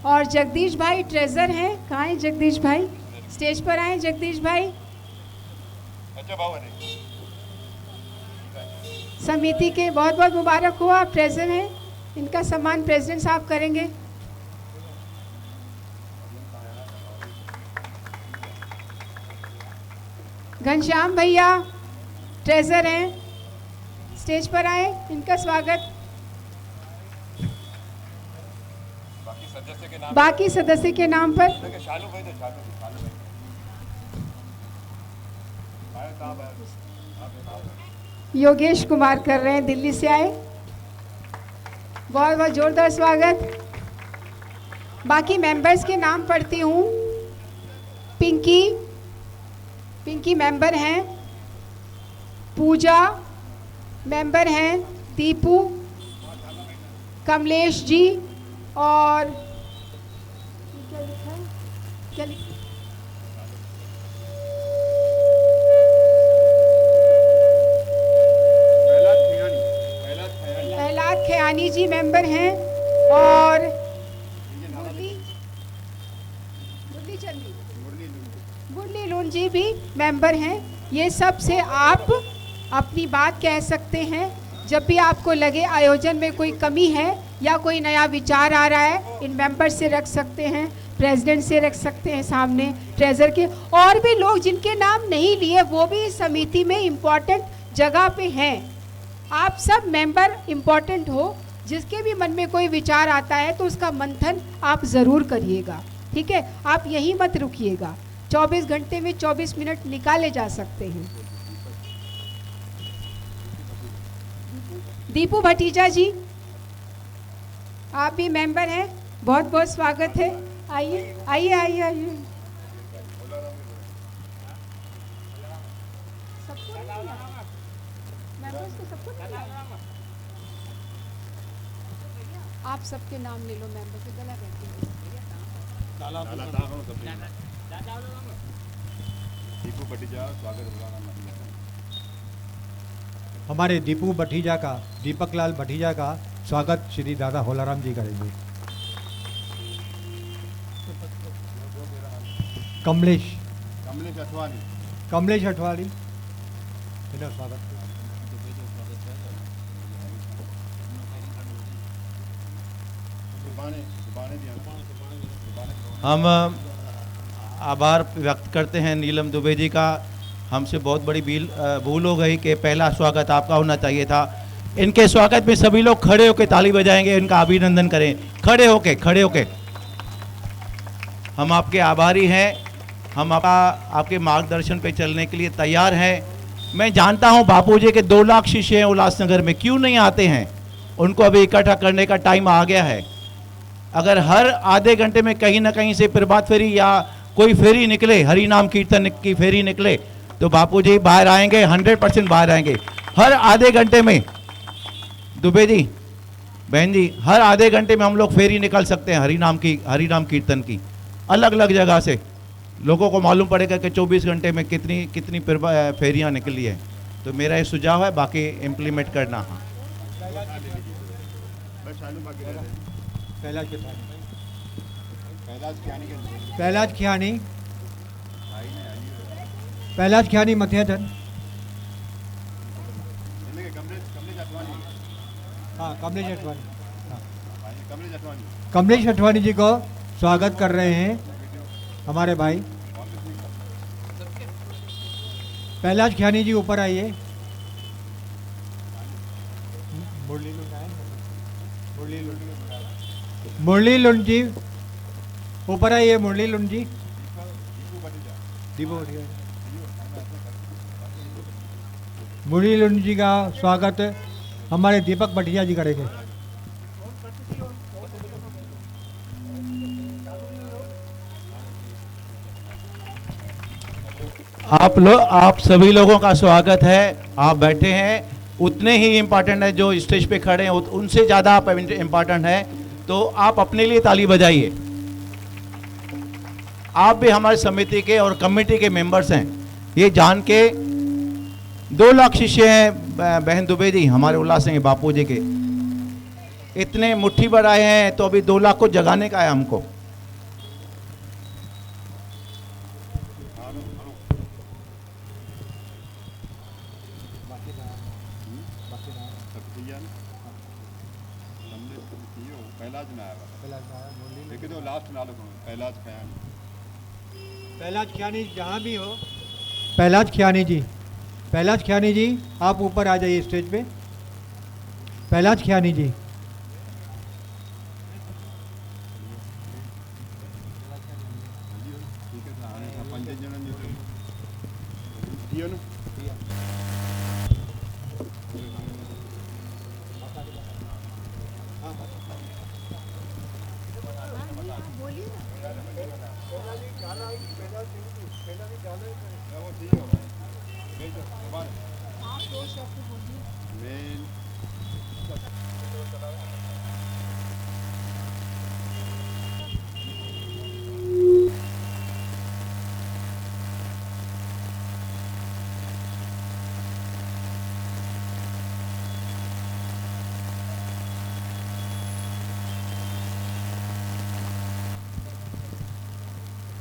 और जगदीश भाई ट्रेजर हैं, कहाँ हैं जगदीश भाई? स्टेज पर आए जगदीश भाई। समिति के बहुत बहुत मुबारक हो, आप ट्रेजर हैं, इनका सम्मान प्रेसिडेंट साहब करेंगे। घनश्याम भैया ट्रेजर हैं, स्टेज पर आए, इनका स्वागत। बाकी सदस्य के नाम पर योगेश कुमार कर रहे हैं, दिल्ली से आए, बहुत बहुत जोरदार स्वागत। बाकी मेंबर्स के नाम पढ़ती हूँ। पिंकी मेंबर हैं, पूजा मेंबर हैं, दीपू, कमलेश जी, और क्या लिखा है, क्या लिखा? प्रहलाद खयानी जी मेंबर हैं, और मुरली लून जी भी मेंबर हैं। ये सब से आप अपनी बात कह सकते हैं। जब भी आपको लगे आयोजन में कोई कमी है या कोई नया विचार आ रहा है, इन मेंबर से रख सकते हैं, प्रेसिडेंट से रख सकते हैं, सामने ट्रेजर के, और भी लोग जिनके नाम नहीं लिए वो भी इस समिति में इम्पोर्टेंट जगह पे हैं। आप सब मेंबर इम्पोर्टेंट हो, जिसके भी मन में कोई विचार आता है तो उसका मंथन आप ज़रूर करिएगा, ठीक है? आप यहीं मत रुकिएगा, 24 घंटे में 24 मिनट निकाले जा सकते हैं। दीपू भतीजा जी, आप भी मेंबर हैं, बहुत बहुत स्वागत है। आइए आइए आइए आइए। सबको नहीं मिला? मेंबर्स को सबको नहीं मिला? आप सबके नाम ले लो, मेंबर के गला बैठे हैं। दीपू भटीजा स्वागत। हमारे दीपू भटीजा का, दीपक लाल भटीजा का स्वागत श्री दादा होलाराम जी करेंगे। कमलेश अठवाली, इन्हें स्वागत। हम आभार व्यक्त करते हैं नीलम दुबे जी का। हमसे बहुत बड़ी भूल हो गई कि पहला स्वागत आपका होना चाहिए था। इनके स्वागत में सभी लोग खड़े होकर ताली बजाएंगे, इनका अभिनंदन करें, खड़े होके। हम आपके आभारी हैं, हम आपके मार्गदर्शन पे चलने के लिए तैयार हैं। मैं जानता हूं बापूजी के 2 लाख शिष्य हैं उल्लासनगर में, क्यों नहीं आते हैं? उनको अभी इकट्ठा करने का टाइम आ गया है। अगर हर आधे घंटे में कहीं ना कहीं से प्रभात फेरी या कोई फेरी निकले, हरि नाम कीर्तन की फेरी निकले, तो बापूजी बाहर आएंगे, 100% बाहर आएंगे। हर आधे घंटे में दुबे जी, बहन जी, हर आधे घंटे में हम लोग फेरी निकाल सकते हैं हरि नाम कीर्तन की, अलग अलग जगह से। लोगों को मालूम पड़ेगा कि 24 घंटे में कितनी फेरियां निकली है। तो मेरा ये सुझाव है, बाकी इम्प्लीमेंट करना। पहलाज खियानी मथियाधन, हाँ कमलेश अठवानी जी को स्वागत कर रहे हैं हमारे भाई। पहलाज खियानी जी ऊपर आइए। मुरली लुंड जी ऊपर आइए। मुरली लुंड जी, दीपू भटीजा, मुरली लुंडी जी का स्वागत हमारे दीपक भटिया जी करेंगे। आप सभी लोगों का स्वागत है। आप बैठे हैं, उतने ही इम्पॉर्टेंट है जो स्टेज पे खड़े हैं, उनसे ज़्यादा आप इम्पॉर्टेंट है, तो आप अपने लिए ताली बजाइए। आप भी हमारे समिति के और कमेटी के मेंबर्स हैं, ये जान के 2 लाख शिष्य हैं बहन दुबे जी हमारे उल्लास सिंह बापू जी के, इतने मुट्ठी भर आए हैं, तो अभी 2 लाख को जगाने का है हमको। पहलाज खियानी जहाँ भी हो, पहलाज खियानी जी आप ऊपर आ जाइए स्टेज पे। पहलाज खियानी जी।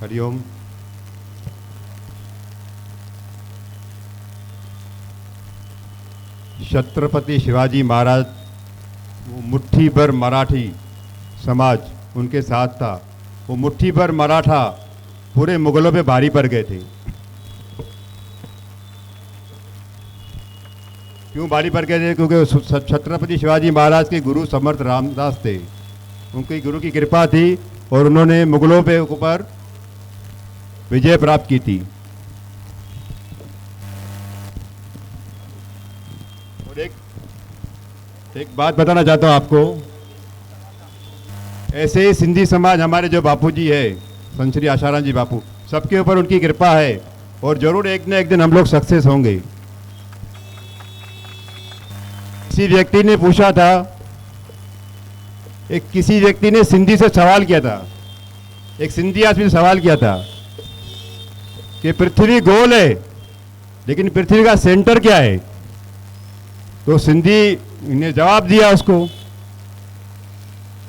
हरिओम। छत्रपति शिवाजी महाराज, वो मुट्ठी भर मराठी समाज उनके साथ था। वो मुट्ठी भर मराठा पूरे मुगलों पे भारी पड़ गए थे। क्यों भारी पड़ गए थे? क्योंकि छत्रपति शिवाजी महाराज के गुरु समर्थ रामदास थे, उनकी गुरु की कृपा थी और उन्होंने मुगलों पे ऊपर विजय प्राप्त की थी। और एक बात बताना चाहता हूं आपको, ऐसे ही सिंधी समाज हमारे जो बापू जी है, संत श्री आशाराम जी बापू, सबके ऊपर उनकी कृपा है और जरूर एक न एक दिन हम लोग सक्सेस होंगे। किसी व्यक्ति ने पूछा था, किसी व्यक्ति ने सिंधी से सवाल किया था, एक सिंधी आदमी ने सवाल किया था कि पृथ्वी गोल है लेकिन पृथ्वी का सेंटर क्या है? तो सिंधी ने जवाब दिया उसको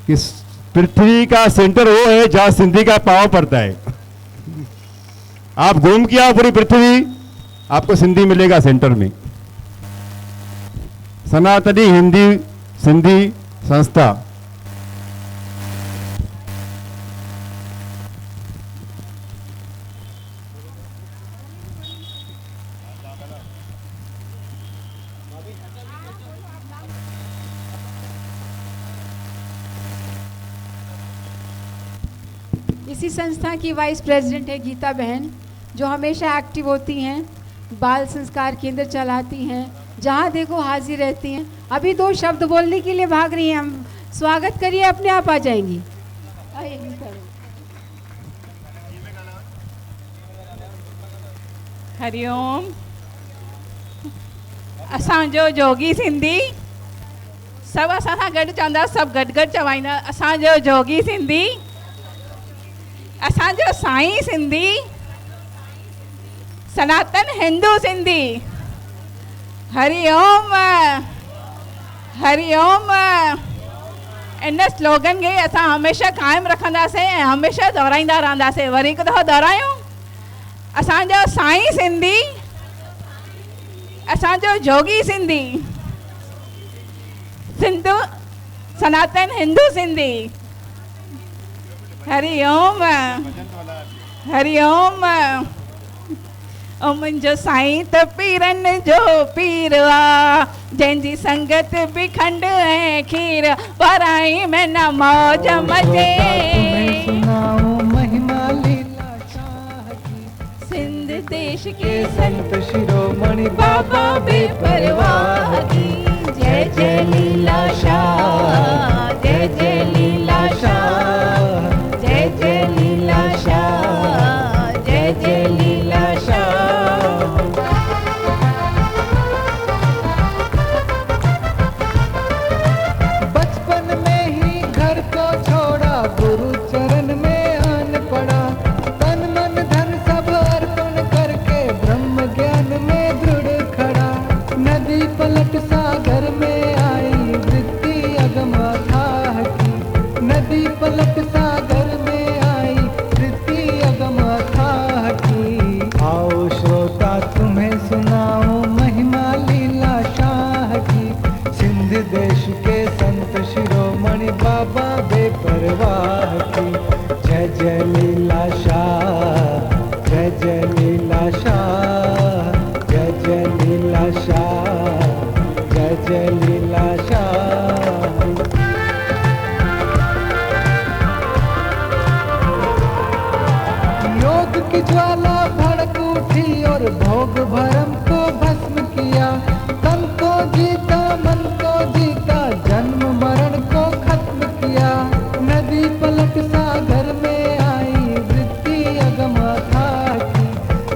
कि पृथ्वी का सेंटर वो है जहां सिंधी का पांव पड़ता है। आप घूम के आओ पूरी पृथ्वी, आपको सिंधी मिलेगा सेंटर में। सनातनी हिंदी सिंधी संस्था। इसी संस्था की वाइस प्रेसिडेंट है गीता बहन, जो हमेशा एक्टिव होती हैं, बाल संस्कार केंद्र चलाती हैं, जहाँ देखो हाजिर रहती हैं। अभी 2 शब्द बोलने के लिए भाग रही हैं, हम स्वागत करिए, अपने आप आ जाएंगी। हरिओम। असांजो जोगी सिंधी सभु असां सां गॾु चवंदा, सभु गॾु गॾु चवाईंदा। असांजो जोगी सिंधी, असांजो साईं सिंधी, सनातन हिंदू सिंधी। हरिओम हरिओम। इन स्लोगन खे असां हमेशह क़ाइमु रखंदासीं ऐं हमेशह दोहराईंदा रहंदासीं। वरी हिकु दफ़ो दोहरायूं, असांजो साईं सिंधी, असांजो जोगी सिंधी, सिंधु सनातन हिंदू सिंधी। हरिओम हरिओम। ओ मुंहिंजो साईं त पीरनि जो पीर आ, जंहिंजी संगत बि खंड ऐं खीर, पराई में न मौज मजे। सिंध देश देश के संत शिरोमणि बाबा बेपरवाह की। जय जय लीला शाह, जय जय लीला शाह, जय जय लीला शाह, जय जय लीला शाह। बचपन में ही घर को छोड़ा, गुरु चरण में आन पड़ा, तन मन धन सब अर्पण करके ब्रह्म ज्ञान में दृढ़ खड़ा। नदी पलट सागर में आई वृत्ति अगम अथाह की, नदी पलट सागर में आई वृत्ति अगम अथाह की। आओ श्रोता तुम्हें सुनाओ महिमा लीला शाह की, सिंध देश के संत शिरोमणि बाबा बेपरवाह की। जय जय लीला शाह, जय जय लीला शाह, जय जय लीला शाह, जय जय लीला शाह। योग की ज्वाला भड़क उठी और भोग भरम को भस्म किया, तन को जीता मन को जीता, जन्म मरण को खत्म किया। नदी पलट सागर में आई वृत्ति अगम अथाह की,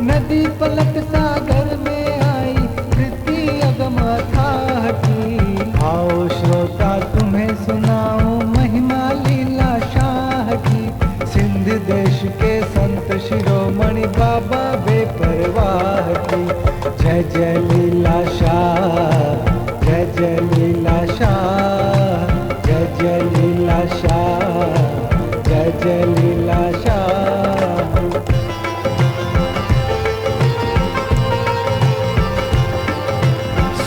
नदी पलट सागर में आई वृत्ति अगम अथाह की। आओ श्रोता तुम्हें सुनाओ महिमा लीला शाह की, सिंध देश के संत शिरोमणि बाबा बेपरवाह की। जय जय लीला शाह, जय जय लीला शाह, जय जय लीला शाह, जय जय लीला शाह।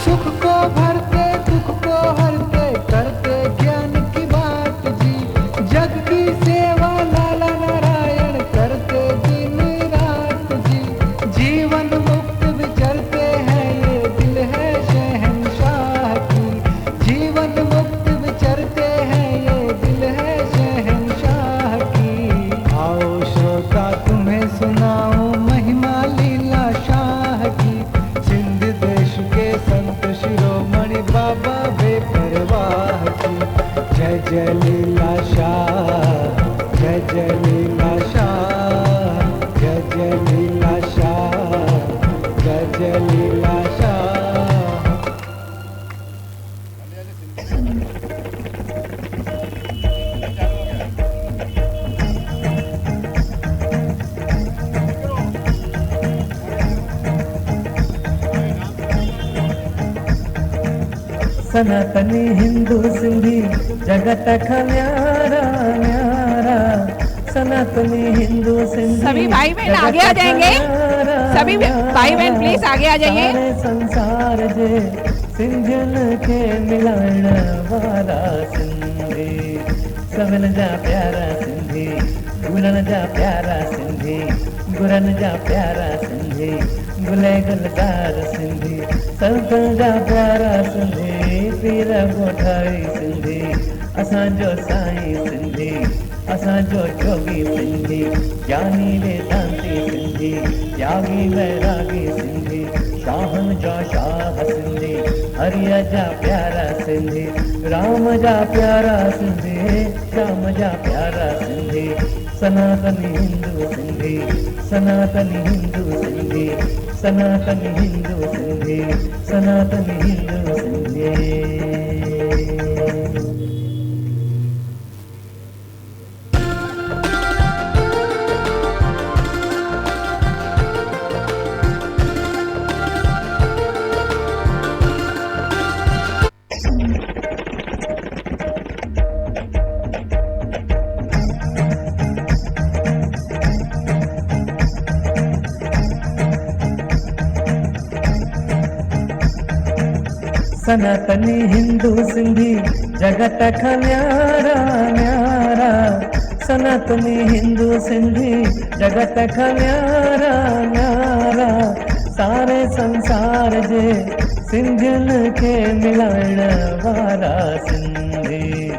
सुख को भरते दुख को हरते, करते ज्ञान की बात जी, जग की सेवा लाला नारायण करते दिन रात जी। जीवन मुक्त विचरते हैं ये दिल है शहंशाह की, जीवन मुक्त विचरते हैं ये दिल है शहंशाह की। आओ श्रोता तुम्हें सुनाओ महिमा लीला शाह की, सिंध देश के संत शिरोमणि बाबा बेपरवाह की। जय जय लीला शाह, जय जय लीला शाह, जय जय लीला शाह, जय जय लीला शाह। सनातनी हिंदू सिंधी जगत का न्यारा न्यारा, सनातनी हिंदू सिंधी सभी भाई बहन आगे आ जाएंगे, सभी भाई बहन प्लीज आगे आ जाइए। सारे संसार जे सिंधियन के मिलाइण वारा सिंधी, सभिन जा प्यारा सिंधी, गुलनि जा प्यारा सिंधी, गुरनि जा प्यारा सिंधी, गुले गुलदार सिंधी, संतनि जा प्यारा सिंधी, पीर ॻोठाई सिंधी, असांजो साईं सिंधी, असांजो जोगी सिंधी, ज्ञानी वेदांती सिंधी, त्यागी वैरागी सिंधी, शाहन जा शाह सिंधी, हरिया जा प्यारा सिंधी, राम जा प्यारा सिंधी, श्याम जा प्यारा सिंधी, सनातनी हिंदू सिंधी, सनातनी हिंदू सिंधी, सनातनी हिंदू सिंधी, सनातनी हिंदू सिंधी। सनातनी हिंदू सिंधी जगत का न्यारा न्यारा, सनातनी हिंदू सिंधी जगत का न्यारा न्यारा, सारे संसार जे सिंधियन के मिलाइण वारा सिंधी,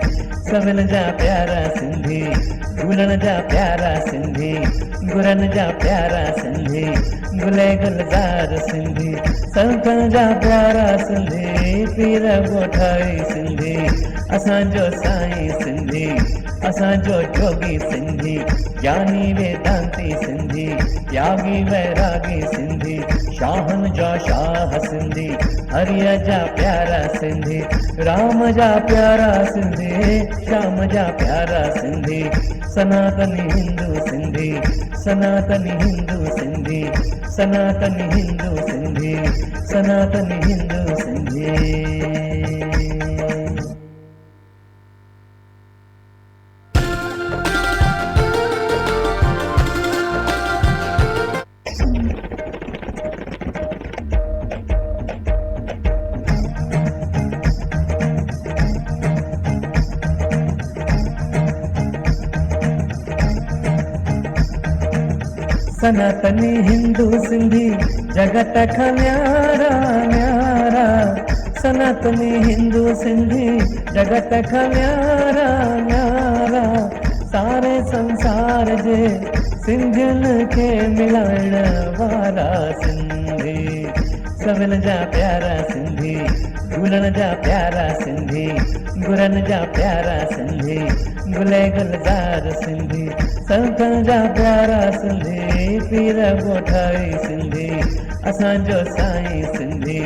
सविल जा प्यारा सिंधी, गुलन जा प्यारा सिंधी, गुरन जा प्यारा सिंधी, गुले गुलजार सिंधी, संतन जा प्यारा सिंधी, पीर ॻोठाई सिंधी, असांजो साईं सिंधी, असांजो जोगी सिंधी, ज्ञानी वेदांती सिंधी, यागी वैरागी सिंधी, शाहन जा शाह सिंधी, हरिया जा प्यारा सिंधी, राम जा प्यारा सिंधी, श्याम जा प्यारा सिंधी, सनातनी हिंदू सिंधी, सनातनी हिंदू सिंधी, सनातनी हिंदू सिंधी, सनातनी हिंदू सिंधी। सनातनी हिंदू सिंधी जगत का न्यारा न्यारा, सनातनी हिंदू सिंधी जगत का न्यारा न्यारा, सारे संसार जे सिंधियन के मिलाइण वारा सिंधी, सविल जा प्यारा सिंधी, गुलन जा प्यारा सिंधी, गुरन जा प्यारा सिंधी, गुले गुलजार सिंधी, संतन जा प्यारा सिंधी, पीर ॻोठाई सिंधी, असांजो साईं सिंधी,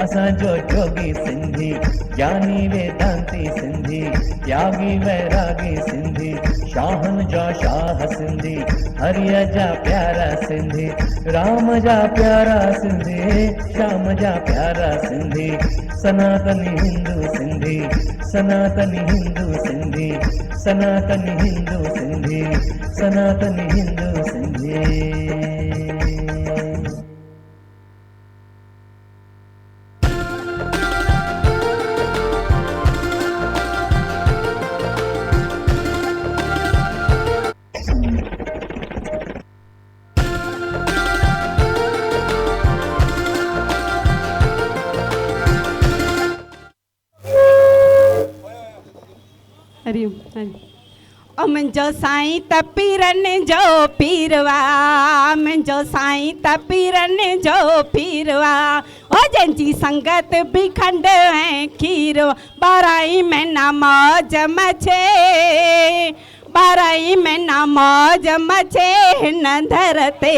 असांजो जोगी सिंधी, ज्ञानी वेदांती सिंधी, यागी वैरागी सिंधी, शाहन जा शाह सिंधी, हरिया जा प्यारा सिंधी, राम जा प्यारा सिंधी, श्याम जा प्यारा सिंधी, सनातनी हिंदू सिंधी, सनातनी हिंदू सिंधी, सनातनी हिंदू सिंधी, सनातनी हिंदू सिंधी। हरिओम। ओ मुंहिंजो साईं त पीरनि जो पीरवा, मुंहिंजो साईं त पीरनि जो पीरवा, ओ जंहिंजी संगत बि खंड ऐं खीर, ॿारहं महीना मौज मचे, ॿारहं महीना मौज मचे हिन दर ते,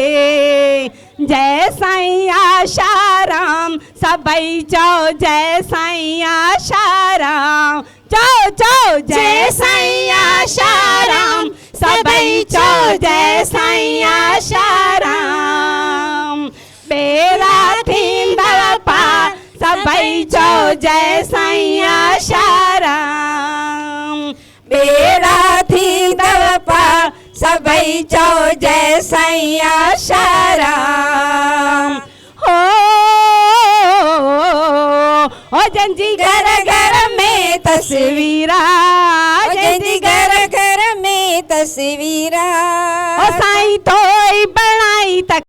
जय साईं आशाराम, सभई चओ जय साईं आशाराम, चओ चओ जय साईं आशाराम, सभई चओ जय साईं आशाराम, बेड़ा थींदव पार, सभई चओ जय साईं आशाराम, बेड़ा थींदव पार, सभई चओ जय साईं आशाराम। हो ओ जंहिंजी घर घर में तस्वीर